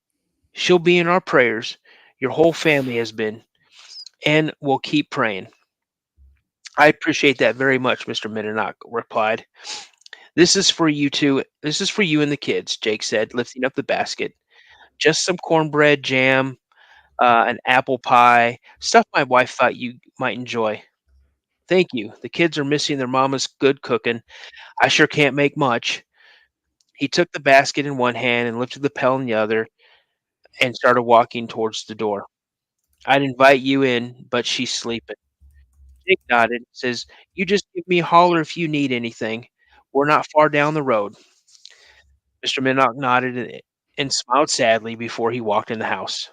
she'll be in our prayers. Your whole family has been, and we'll keep praying." "I appreciate that very much," Mr. Mickinock replied. This is for you two. This is for you and the kids," Jake said, lifting up the basket. "Just some cornbread, jam, an apple pie, stuff my wife thought you might enjoy." "Thank you. The kids are missing their mama's good cooking. I sure can't make much." He took the basket in one hand and lifted the pail in the other and started walking towards the door. "I'd invite you in, but she's sleeping." Jake nodded, says, "You just give me a holler if you need anything. We're not far down the road." Mr. Minnock nodded and smiled sadly before he walked in the house.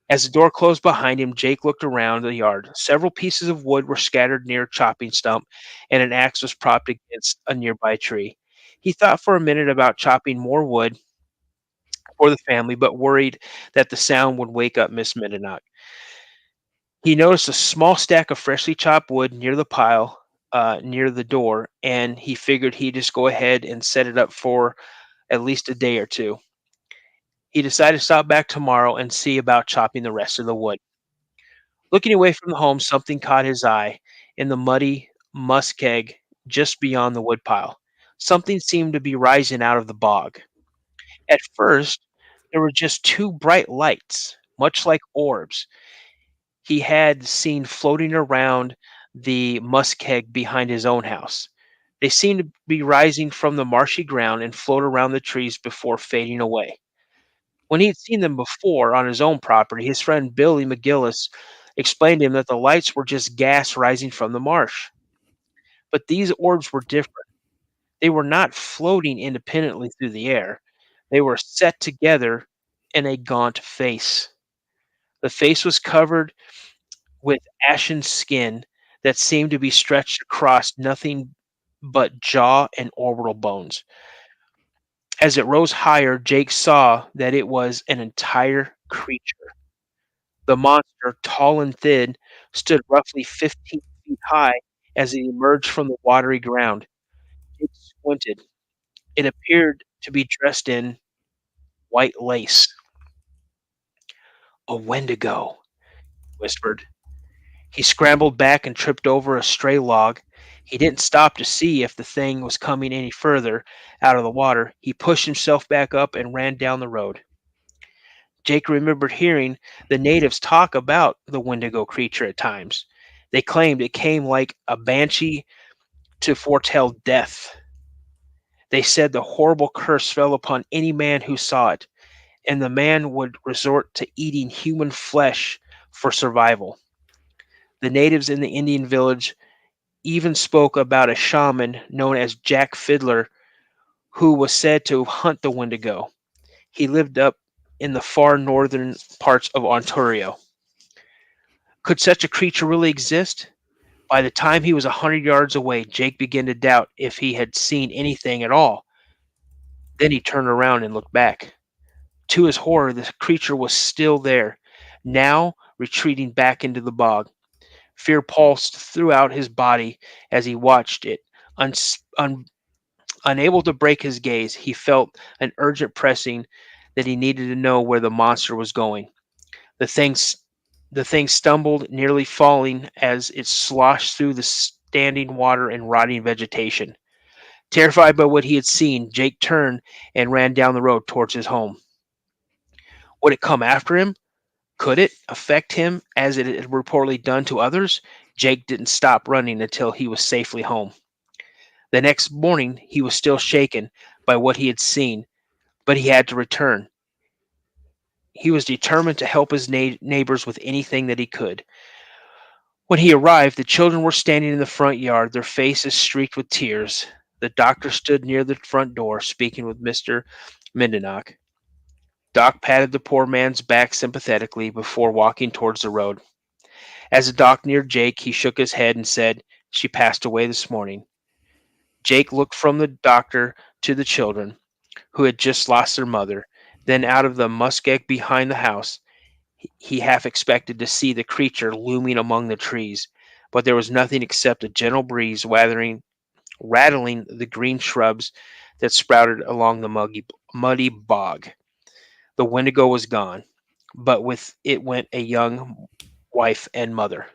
As the door closed behind him, Jake looked around the yard. Several pieces of wood were scattered near a chopping stump, and an axe was propped against a nearby tree. He thought for a minute about chopping more wood for the family, but worried that the sound would wake up Miss Middenach. He noticed a small stack of freshly chopped wood near the pile, near the door, and he figured he'd just go ahead and set it up for at least a day or two. He decided to stop back tomorrow and see about chopping the rest of the wood. Looking away from the home, something caught his eye in the muddy muskeg just beyond the woodpile. Something seemed to be rising out of the bog. At first, there were just two bright lights, much like orbs, he had seen floating around the muskeg behind his own house. They seemed to be rising from the marshy ground and float around the trees before fading away. When he had seen them before on his own property, his friend Billy McGillis explained to him that the lights were just gas rising from the marsh. But these orbs were different. They were not floating independently through the air. They were set together in a gaunt face. The face was covered with ashen skin that seemed to be stretched across nothing but jaw and orbital bones. As it rose higher, Jake saw that it was an entire creature. The monster, tall and thin, stood roughly 15 feet high as it emerged from the watery ground. Jake squinted. It appeared to be dressed in white lace. "A Wendigo," he whispered. He scrambled back and tripped over a stray log. He didn't stop to see if the thing was coming any further out of the water. He pushed himself back up and ran down the road. Jake remembered hearing the natives talk about the Wendigo creature at times. They claimed it came like a banshee to foretell death. They said the horrible curse fell upon any man who saw it, and the man would resort to eating human flesh for survival. The natives in the Indian village even spoke about a shaman known as Jack Fiddler who was said to hunt the Wendigo. He lived up in the far northern parts of Ontario. Could such a creature really exist? By the time he was 100 yards away, Jake began to doubt if he had seen anything at all. Then he turned around and looked back. To his horror, the creature was still there, now retreating back into the bog. Fear pulsed throughout his body as he watched it. Unable to break his gaze, he felt an urgent pressing that he needed to know where the monster was going. The thing stumbled, nearly falling as it sloshed through the standing water and rotting vegetation. Terrified by what he had seen, Jake turned and ran down the road towards his home. Would it come after him? Could it affect him as it had reportedly done to others? Jake didn't stop running until he was safely home. The next morning, he was still shaken by what he had seen, but he had to return. He was determined to help his neighbors with anything that he could. When he arrived, the children were standing in the front yard, their faces streaked with tears. The doctor stood near the front door, speaking with Mr. Mindenock. Doc patted the poor man's back sympathetically before walking towards the road. As the doc neared Jake, he shook his head and said, "She passed away this morning." Jake looked from the doctor to the children, who had just lost their mother. Then out of the muskeg behind the house, he half expected to see the creature looming among the trees, but there was nothing except a gentle breeze rattling the green shrubs that sprouted along the muddy bog. The Windigo was gone, but with it went a young wife and mother.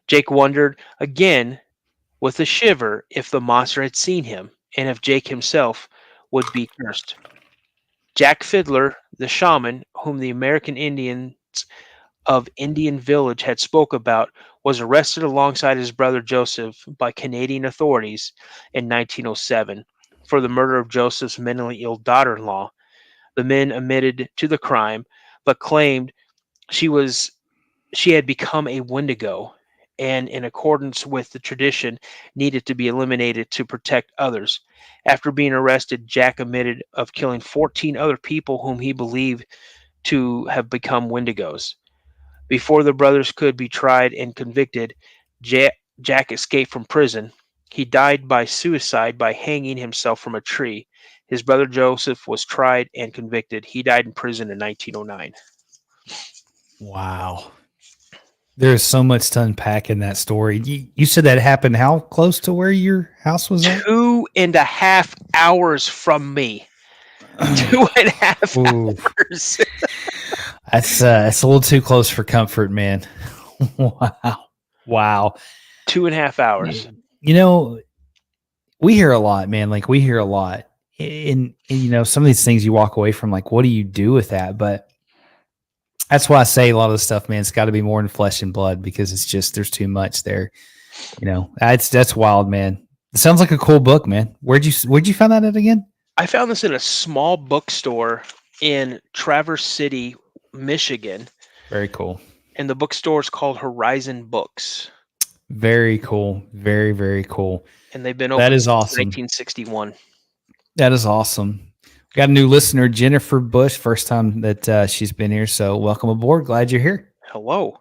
Jake wondered again with a shiver if the monster had seen him, and if Jake himself would be cursed. Jack Fiddler, the shaman whom the American Indians of Indian Village had spoke about, was arrested alongside his brother Joseph by Canadian authorities in 1907 for the murder of Joseph's mentally ill daughter-in-law. The men admitted to the crime, but claimed she had become a Windigo, and in accordance with the tradition, needed to be eliminated to protect others. After being arrested, Jack admitted of killing 14 other people whom he believed to have become Windigos. Before the brothers could be tried and convicted, Jack escaped from prison. He died by suicide by hanging himself from a tree. His brother Joseph was tried and convicted. He died in prison in 1909. Wow. There's so much to unpack in that story. You said that happened how close to where your house was at? 2.5 hours from me. 2.5 hours. That's a little too close for comfort, man. Wow. 2.5 hours. You know, we hear a lot, man. Like, we hear a lot. And you know, some of these things you walk away from, like, what do you do with that? But that's why I say a lot of the stuff, man, it's got to be more than flesh and blood, because it's just, there's too much there. You know, that's wild, man. It sounds like a cool book, man. Where'd you find that at again? I found this in a small bookstore in Traverse City, Michigan. Very cool. And the bookstore is called Horizon Books. Very cool. Very, very cool. And they've been open that is since awesome. 1961. That is awesome. Got a new listener, Jennifer Bush, first time that she's been here. So welcome aboard. Glad you're here. Hello.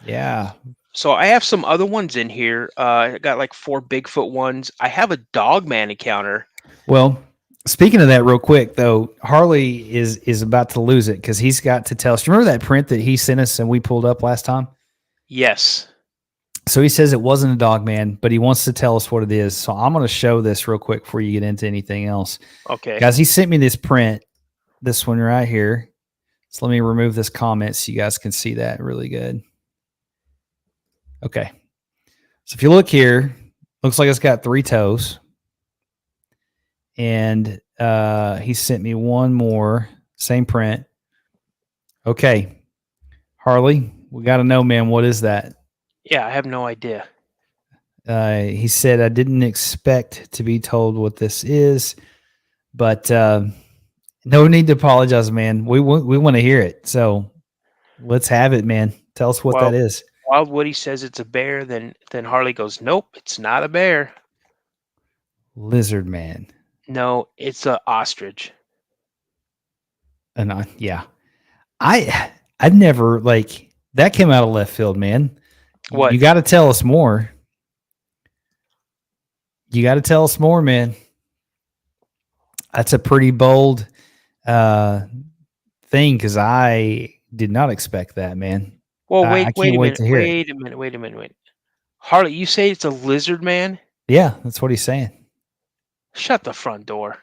Yeah. So I have some other ones in here. I got like 4 Bigfoot ones. I have a Dogman encounter. Well, speaking of that real quick, though, Harley is about to lose it because he's got to tell us. Do you remember that print that he sent us and we pulled up last time? Yes. So he says it wasn't a Dogman, but he wants to tell us what it is. So I'm going to show this real quick before you get into anything else. Okay. Guys, he sent me this print, this one right here. So let me remove this comment so you guys can see that really good. Okay. So if you look here, looks like it's got 3 toes. And he sent me one more, same print. Okay. Harley, we got to know, man, what is that? Yeah, I have no idea. He said, I didn't expect to be told what this is, but no need to apologize, man. We want to hear it. So let's have it, man. Tell us what that is. Wild Woody says it's a bear. Then Harley goes, nope, it's not a bear. Lizard man. No, it's a ostrich. And yeah, I'd never that came out of left field, man. What? You got to tell us more. You got to tell us more, man. That's a pretty bold thing because I did not expect that, man. Well, I wait can't a wait minute. to hear it. Wait a minute. Harley, you say it's a lizard man? Yeah, that's what he's saying. Shut the front door.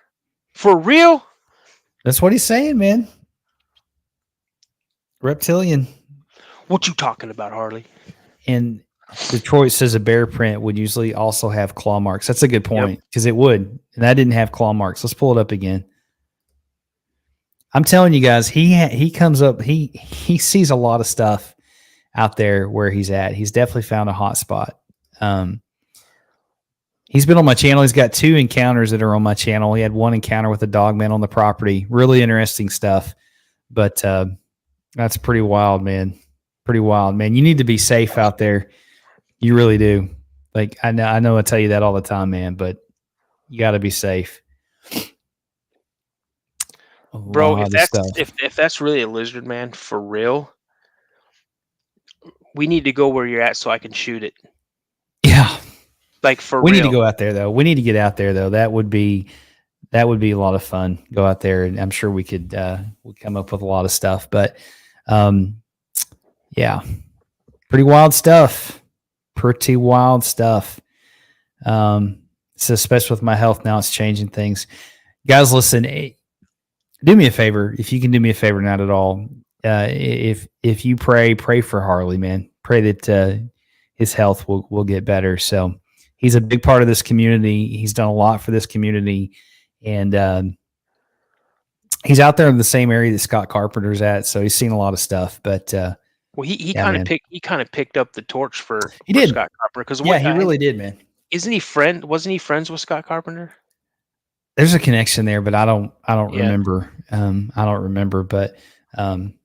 For real? That's what he's saying, man. Reptilian. What you talking about, Harley? And Detroit says a bear print would usually also have claw marks. That's a good point because it would. And that didn't have claw marks. Let's pull it up again. I'm telling you guys, he comes up, he sees a lot of stuff out there where he's at. He's definitely found a hot spot. He's been on my channel. He's got 2 encounters that are on my channel. He had 1 encounter with a Dogman on the property. Really interesting stuff. But that's pretty wild, man. Pretty wild, man. You need to be safe out there. You really do. Like I know I tell you that all the time, man, but you got to be safe. Bro, if that's really a lizard man for real, we need to go where you're at so I can shoot it. Yeah. Like for we real. need to go out there though. We need to get out there though. That would be a lot of fun. Go out there and I'm sure we could we'll come up with a lot of stuff. But yeah. Pretty wild stuff. So especially with my health now, it's changing things. Guys, listen, do me a favor. If you can do me a favor, not at all. If you pray for Harley, man. Pray that his health will get better. So he's a big part of this community. He's done a lot for this community, and he's out there in the same area that Scott Carpenter's at. So he's seen a lot of stuff. But well, he kind of picked up the torch for Scott Carpenter because he really did, man. Wasn't he friends with Scott Carpenter? There's a connection there, but I don't remember. I don't remember, but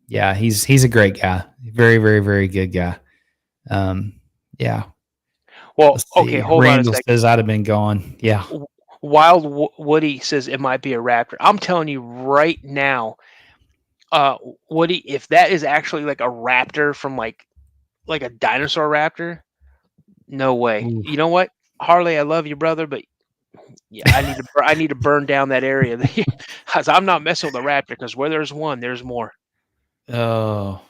yeah, he's a great guy. Very, very, very good guy. Yeah. Well, okay, hold Randall on a second. says I'd have been gone. Yeah. Wild Woody says it might be a raptor. I'm telling you right now, Woody, if that is actually like a raptor from like a dinosaur raptor, no way. Ooh. You know what, Harley, I love you, brother, but yeah, I need to burn down that area. Because I'm not messing with a raptor. Because where there's one, there's more. Oh,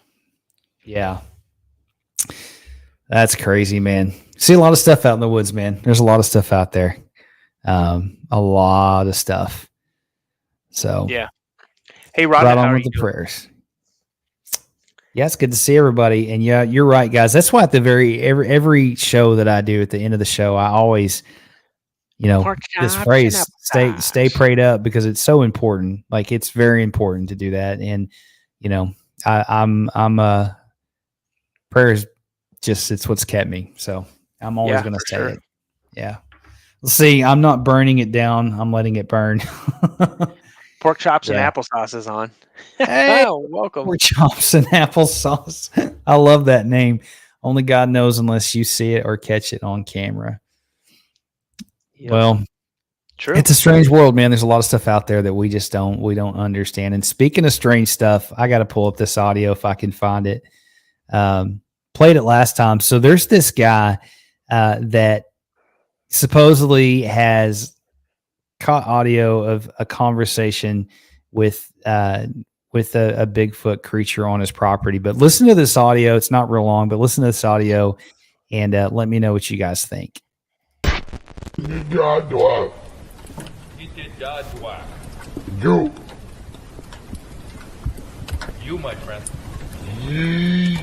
yeah. That's crazy, man. See a lot of stuff out in the woods, man. There's a lot of stuff out there. A lot of stuff. So yeah. Hey, Rod, right how on are with you the doing? prayers. Yeah, it's good to see everybody. And yeah, you're right, guys. That's why at the every show that I do at the end of the show, I always, this phrase, stay prayed up, because it's so important. Like, it's very important to do that. And, I'm prayer is just, it's what's kept me. So I'm always going to say it. Yeah. Let's see. I'm not burning it down. I'm letting it burn. Pork chops and applesauce is on. Hey, welcome. Pork chops and applesauce. I love that name. Only God knows unless you see it or catch it on camera. Yep. Well, true. It's a strange world, man. There's a lot of stuff out there that we don't understand. And speaking of strange stuff, I got to pull up this audio if I can find it. Played it last time. So there's this guy that supposedly has caught audio of a conversation with a Bigfoot creature on his property. But listen to this audio. It's not real long, but listen to this audio and let me know what you guys think. You, my friend. You.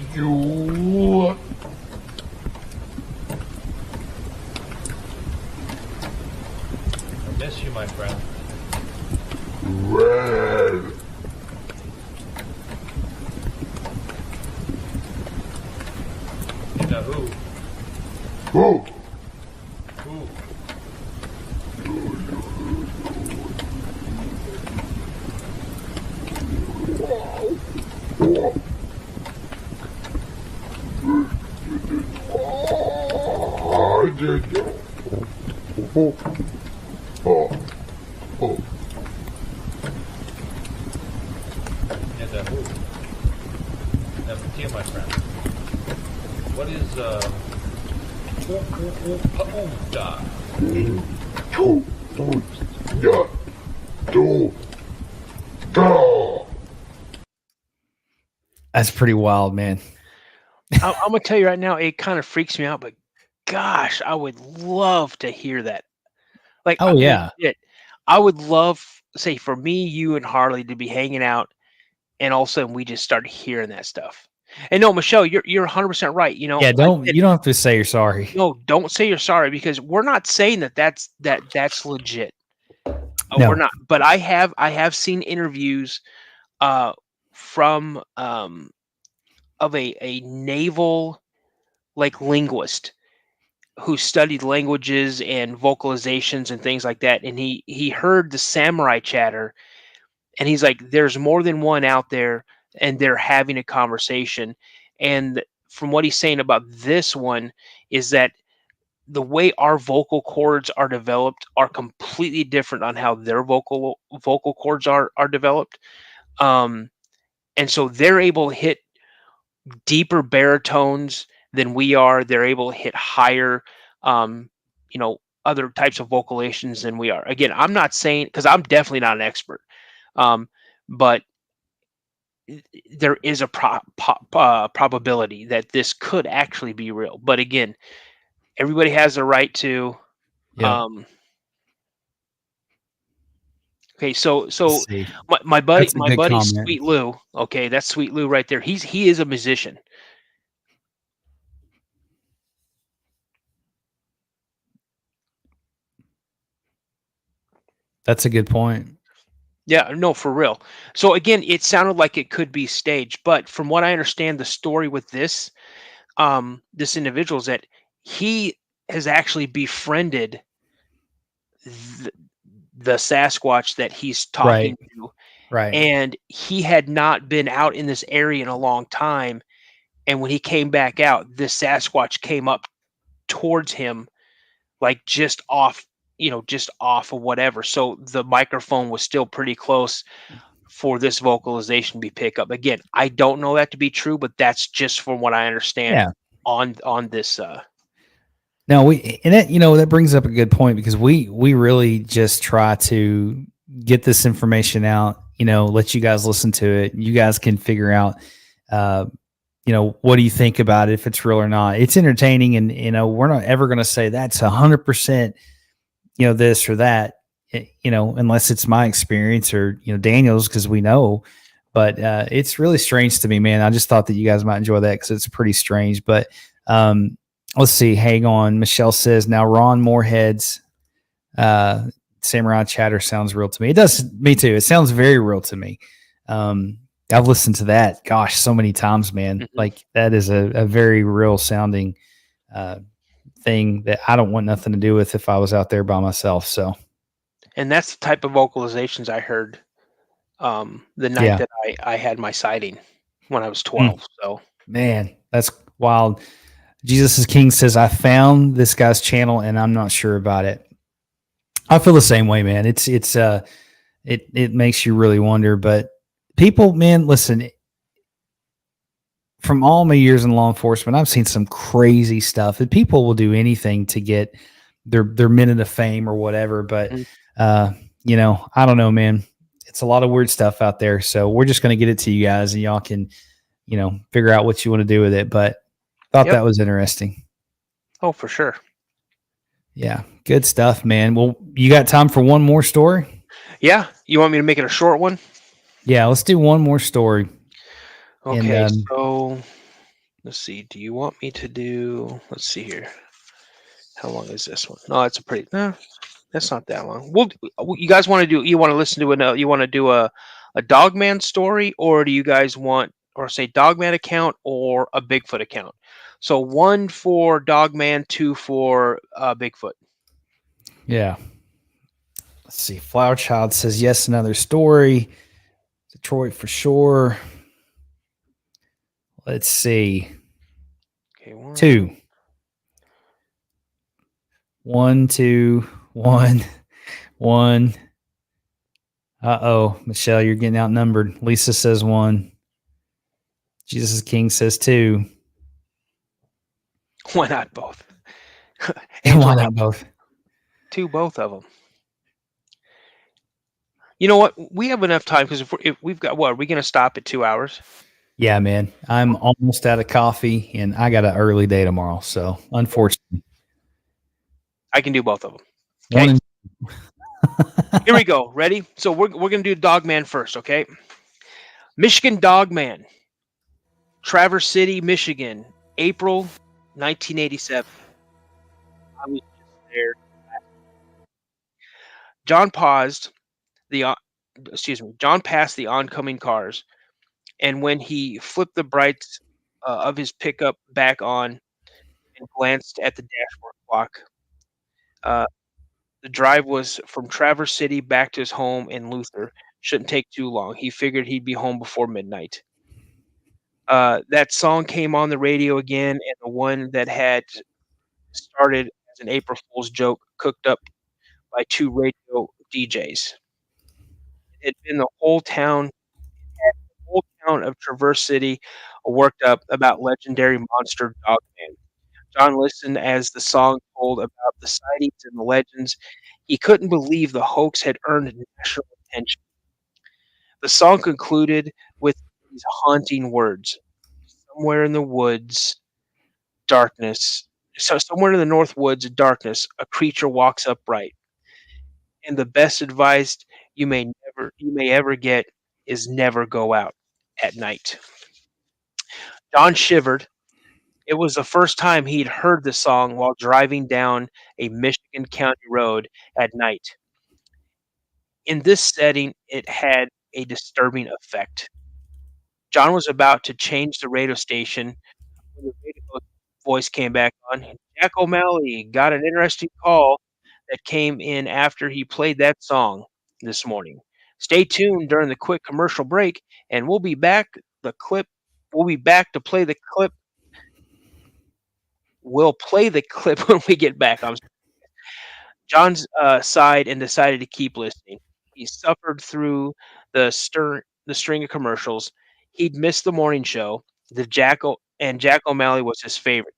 I miss you, my friend. Well. Now who? Who? Who? And who? Number 10, my friend. What is That's pretty wild, man. I'm gonna tell you right now, it kind of freaks me out, but gosh, I would love to hear that. Like, Oh yeah. legit, I would love, say, for me, you, and Harley to be hanging out, and all of a sudden we just start hearing that stuff. And no, Michelle, you're 100% right. You know, Yeah, you don't have to say you're sorry. no, don't say you're sorry, because we're not saying that's legit. No. We're not. But I have seen interviews from of a naval like linguist who studied languages and vocalizations and things like that, and he heard the samurai chatter, and he's like, there's more than one out there, and they're having a conversation. And from what he's saying about this one is that the way our vocal cords are developed are completely different on how their vocal cords are developed. And so they're able to hit deeper baritones than we are. They're able to hit higher, other types of vocalizations than we are. Again, I'm not saying, because I'm definitely not an expert, but there is a probability that this could actually be real. But again, everybody has the right to. Yeah. Okay, so Let's see. my buddy, That's a good comment. Sweet Lou. Okay, that's Sweet Lou right there. He is a musician. That's a good point. Yeah, no, for real. So again, it sounded like it could be staged, but from what I understand, the story with this individual is that he has actually befriended the Sasquatch that he's talking to. Right. And he had not been out in this area in a long time. And when he came back out, this Sasquatch came up towards him, like just off or whatever. So the microphone was still pretty close for this vocalization to be picked up. Again, I don't know that to be true, but that's just from what I understand on this. No, that brings up a good point, because we really just try to get this information out, let you guys listen to it. You guys can figure out, what do you think about it, if it's real or not. It's entertaining, and, we're not ever going to say that's 100%, this or that, unless it's my experience or, Daniel's, because we know. But it's really strange to me, man. I just thought that you guys might enjoy that, because it's pretty strange. But let's see. Hang on. Michelle says, now Ron Moorhead's samurai chatter sounds real to me. It does. Me too. It sounds very real to me. I've listened to that, gosh, so many times, man. Mm-hmm. Like, that is a very real sounding thing that I don't want nothing to do with if I was out there by myself. So, and that's the type of vocalizations I heard the night that I had my sighting when I was 12. So, man, that's wild. Jesus is King says, I found this guy's channel and I'm not sure about it. I feel the same way, man. It makes you really wonder. But people, man, listen, from all my years in law enforcement, I've seen some crazy stuff, and people will do anything to get their minute of fame or whatever. But, I don't know, man. It's a lot of weird stuff out there. So we're just going to get it to you guys, and y'all can, figure out what you want to do with it. But thought that was interesting. Oh, for sure. Yeah. Good stuff, man. Well, you got time for one more story? Yeah. You want me to make it a short one? Yeah. Let's do one more story. Okay. So let's see. Do you want me to do, let's see here. How long is this one? No, it's that's not that long. Well, you guys want to listen to you want to do a Dogman story, or do you guys want, or say Dogman account or a Bigfoot account? So 1 for Dogman, 2 for Bigfoot. Yeah. Let's see. Flower Child says, yes, another story. Detroit for sure. Let's see. Okay, 2. 1, 2, 1, 1. Uh-oh, Michelle, you're getting outnumbered. Lisa says 1. Jesus King says 2. Why not both? And why not both? 2, both of them. You know what? We have enough time, because if we've got, what, are we going to stop at 2 hours? Yeah, man. I'm almost out of coffee, and I got an early day tomorrow. So, unfortunately, I can do both of them. Okay. Here we go. Ready? So we're gonna do Dogman first, okay? Michigan Dogman, Traverse City, Michigan, April 1987. I was just there. John passed the oncoming cars, and when he flipped the brights of his pickup back on and glanced at the dashboard clock, uh, the drive was from Traverse City back to his home in Luther. Shouldn't take too long. He figured he'd be home before midnight. That song came on the radio again, and the one that had started as an April Fool's joke, cooked up by two radio DJs. It had been the whole town of Traverse City worked up about legendary monster Dogman. John listened as the song told about the sightings and the legends. He couldn't believe the hoax had earned national attention. The song concluded with these haunting words: "Somewhere in the woods, darkness. So somewhere in the north woods, darkness, a creature walks upright. And the best advice you may ever get is never go out at night." John shivered. It was the first time he'd heard the song while driving down a Michigan County road at night. In this setting, it had a disturbing effect. John was about to change the radio station when the radio voice came back on. "Jack O'Malley got an interesting call that came in after he played that song this morning. Stay tuned during the quick commercial break, and we'll be back to play the clip. We'll play the clip when we get back." John sighed and decided to keep listening. He suffered through the string of commercials. He'd missed the morning show. Jack O'Malley was his favorite.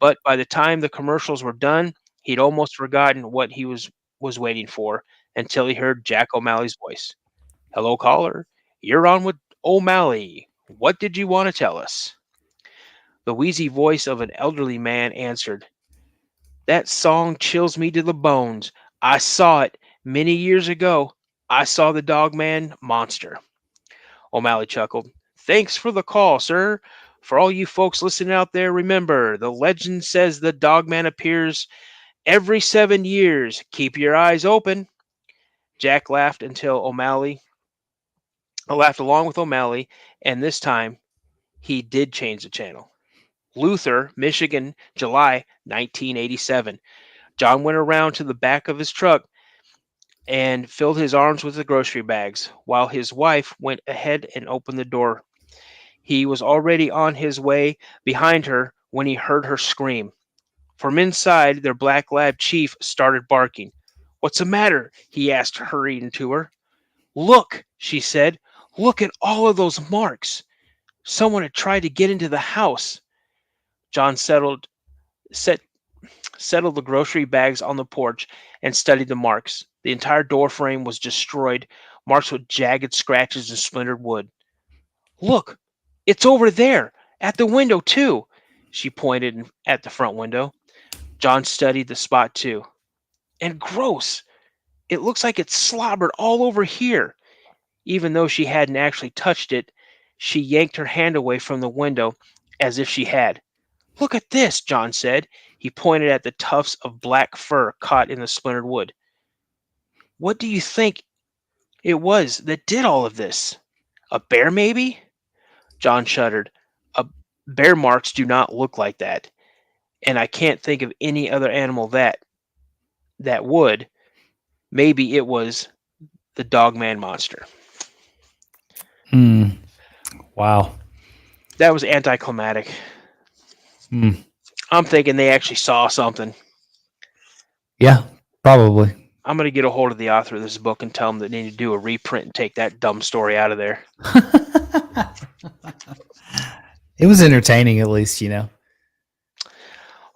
But by the time the commercials were done, he'd almost forgotten what he was waiting for until he heard Jack O'Malley's voice. "Hello, caller. You're on with O'Malley. What did you want to tell us?" The wheezy voice of an elderly man answered. "That song chills me to the bones. I saw it many years ago. I saw the Dogman monster." O'Malley chuckled. "Thanks for the call, sir. For all you folks listening out there, remember, the legend says the Dogman appears every 7 years. Keep your eyes open." Jack laughed along with O'Malley, and this time he did change the channel. Luther, Michigan, July 1987. John went around to the back of his truck and filled his arms with the grocery bags, while his wife went ahead and opened the door. He was already on his way behind her when he heard her scream. From inside, their black lab chief started barking. "What's the matter?" he asked, hurrying to her. "Look," she said. "Look at all of those marks. Someone had tried to get into the house." John settled the grocery bags on the porch and studied the marks. The entire door frame was destroyed, marks with jagged scratches and splintered wood. "Look, it's over there, at the window too." She pointed at the front window. John studied the spot too. "And gross. It looks like it's slobbered all over here." Even though she hadn't actually touched it, she yanked her hand away from the window as if she had. "Look at this," John said. He pointed at the tufts of black fur caught in the splintered wood. "What do you think it was that did all of this? A bear, maybe?" John shuddered. Bear marks do not look like that, and I can't think of any other animal that would. Maybe it was the Dogman monster. Wow. That was anticlimactic. I'm thinking they actually saw something. Yeah, probably. I'm going to get a hold of the author of this book and tell them they need to do a reprint and take that dumb story out of there. It was entertaining, at least, you know.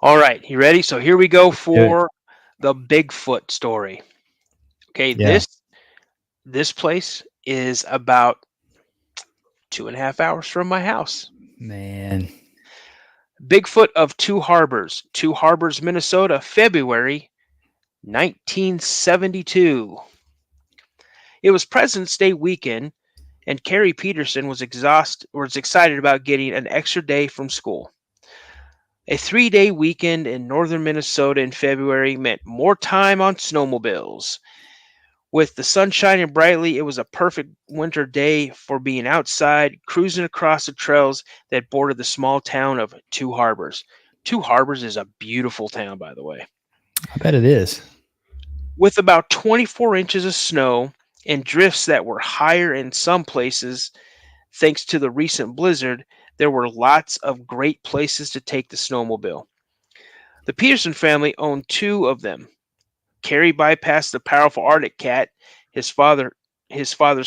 All right, you ready? So here we go for the Bigfoot story. Okay, Yeah. this place is about 2.5 hours from my house. Man. Bigfoot of Two Harbors, Minnesota, February 1972. It was President's Day weekend, and Carrie Peterson was excited about getting an extra day from school. A 3-day weekend in northern Minnesota in February meant more time on snowmobiles. With the sun shining brightly, it was a perfect winter day for being outside, cruising across the trails that bordered the small town of Two Harbors. Two Harbors is a beautiful town, by the way. I bet it is. With about 24 inches of snow and drifts that were higher in some places, thanks to the recent blizzard, there were lots of great places to take the snowmobile. The Peterson family owned 2 of them. Carrie bypassed the powerful Arctic Cat, his father's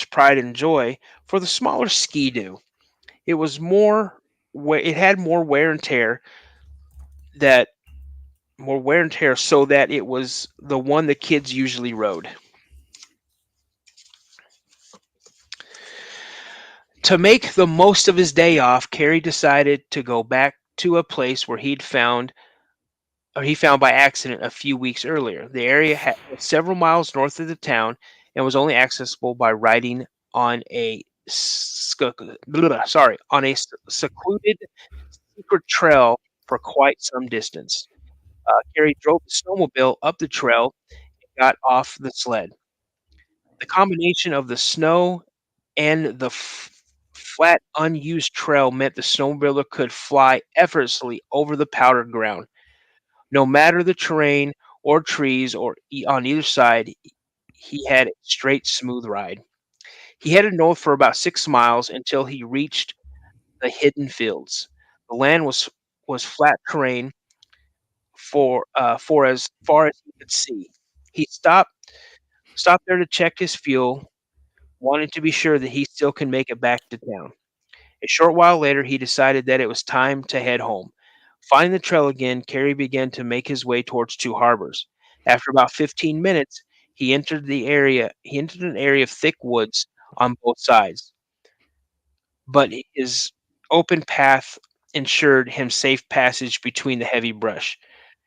pride and joy, for the smaller Ski-Doo. It had more wear and tear, so that it was the one the kids usually rode. To make the most of his day off, Carrie decided to go back to a place where he found by accident a few weeks earlier. The area was several miles north of the town and was only accessible by riding on a secluded secret trail for quite some distance. Carrie drove the snowmobile up the trail and got off the sled. The combination of the snow and the flat, unused trail meant the snowmobiler could fly effortlessly over the powdered ground. No matter the terrain or trees or on either side, he had a straight, smooth ride. He headed north for about 6 miles until he reached the hidden fields. The land was flat terrain for as far as he could see. He stopped there to check his fuel, wanting to be sure that he still can make it back to town. A short while later, he decided that it was time to head home. Finding the trail again, Carrie began to make his way towards Two Harbors. After about 15 minutes, he entered an area of thick woods on both sides. But his open path ensured him safe passage between the heavy brush.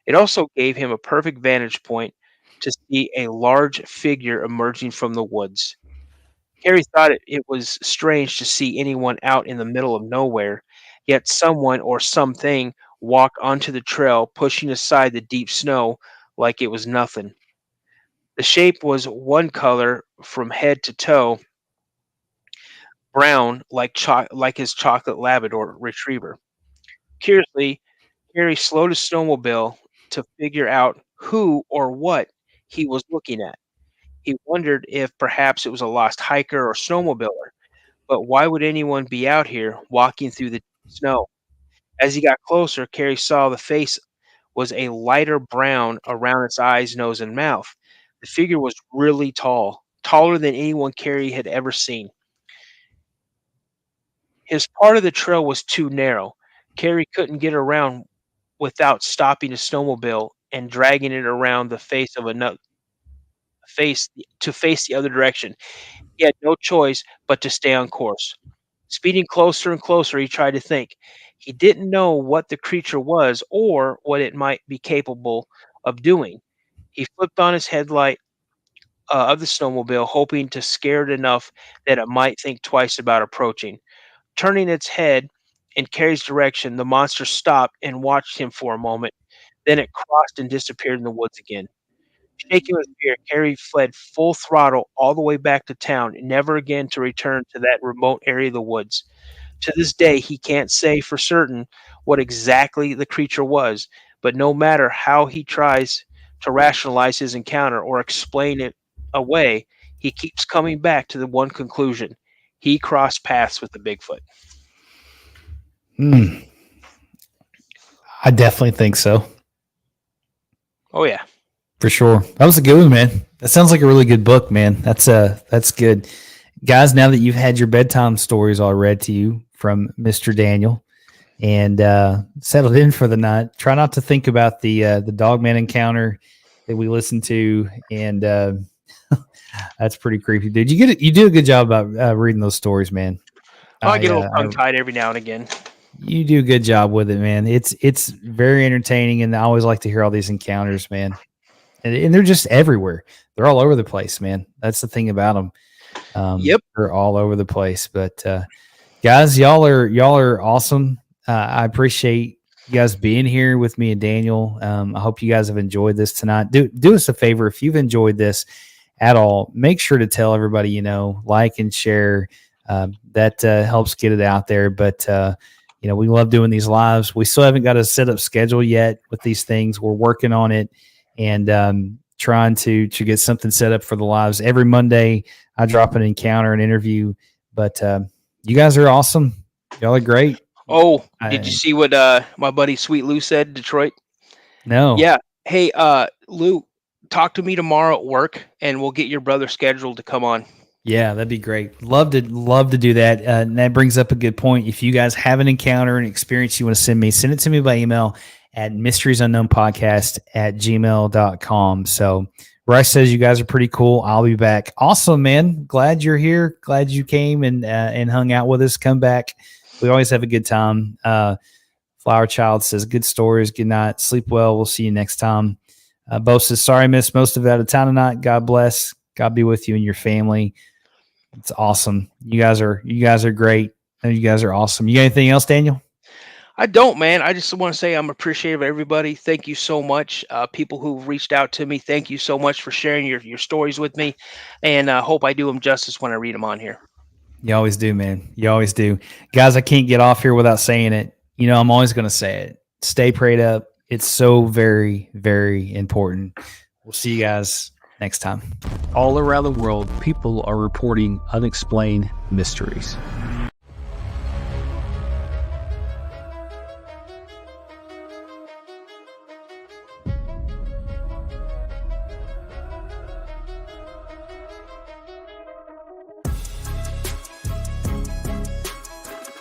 It also gave him a perfect vantage point to see a large figure emerging from the woods. Carrie thought it was strange to see anyone out in the middle of nowhere, yet someone or something walked onto the trail, pushing aside the deep snow like it was nothing. The shape was one color from head to toe, brown like his chocolate Labrador retriever. Curiously, Carrie slowed his snowmobile to figure out who or what he was looking at. He wondered if perhaps it was a lost hiker or snowmobiler, but why would anyone be out here walking through the snow? As he got closer, Carrie saw the face was a lighter brown around its eyes, nose, and mouth. The figure was really tall, taller than anyone Carrie had ever seen. His part of the trail was too narrow. Carrie couldn't get around without stopping his snowmobile and dragging it around the face the other direction. He had no choice but to stay on course. Speeding closer and closer, he tried to think. He didn't know what the creature was or what it might be capable of doing. He flipped on his headlight of the snowmobile, hoping to scare it enough that it might think twice about approaching. Turning its head in Carrie's direction, the monster stopped and watched him for a moment. Then it crossed and disappeared in the woods again. Shaking with fear, Carrie fled full throttle all the way back to town, never again to return to that remote area of the woods. To this day, he can't say for certain what exactly the creature was, but no matter how he tries to rationalize his encounter or explain it away, he keeps coming back to the one conclusion. He crossed paths with the Bigfoot. I definitely think so. Oh, yeah. For sure. That was a good one, man. That sounds like a really good book, man. That's good. Guys, now that you've had your bedtime stories all read to you from Mr. Daniel and settled in for the night, try not to think about the Dogman encounter that we listened to, and that's pretty creepy, dude. You do a good job about reading those stories, man. I get a little tongue tied every now and again. You do a good job with it, man. It's very entertaining, and I always like to hear all these encounters, man. And they're just everywhere. They're all over the place, man. That's the thing about them. Yep, they're all over the place. But guys, y'all are awesome. I appreciate you guys being here with me and Daniel. I hope you guys have enjoyed this tonight. Do us a favor, if you've enjoyed this at all, make sure to tell everybody you know, like and share. That helps get it out there. But you know, we love doing these lives. We still haven't got a set up schedule yet with these things. We're working on it and trying to get something set up for the lives. Every Monday, I drop an encounter, an interview. But you guys are awesome. Y'all are great. Oh, did you see what my buddy Sweet Lou said, Detroit? No. Yeah. Hey, Lou, talk to me tomorrow at work, and we'll get your brother scheduled to come on. Yeah, that'd be great. Love to do that. And that brings up a good point. If you guys have an encounter, an experience you want to send it to me by email at mysteriesunknownpodcast@gmail.com. So Bryce says you guys are pretty cool. I'll be back. Awesome, man. Glad you're here. Glad you came and hung out with us. Come back. We always have a good time. Flower Child says, good stories. Good night. Sleep well. We'll see you next time. Bo says, sorry I missed most of it out of town tonight. God bless. God be with you and your family. It's awesome. You guys are great. You guys are awesome. You got anything else, Daniel? I don't, man. I just want to say I'm appreciative of everybody. Thank you so much. People who've reached out to me, thank you so much for sharing your stories with me. And I hope I do them justice when I read them on here. You always do, man. You always do. Guys, I can't get off here without saying it. You know, I'm always going to say it. Stay prayed up. It's so very, very important. We'll see you guys next time. All around the world, people are reporting unexplained mysteries.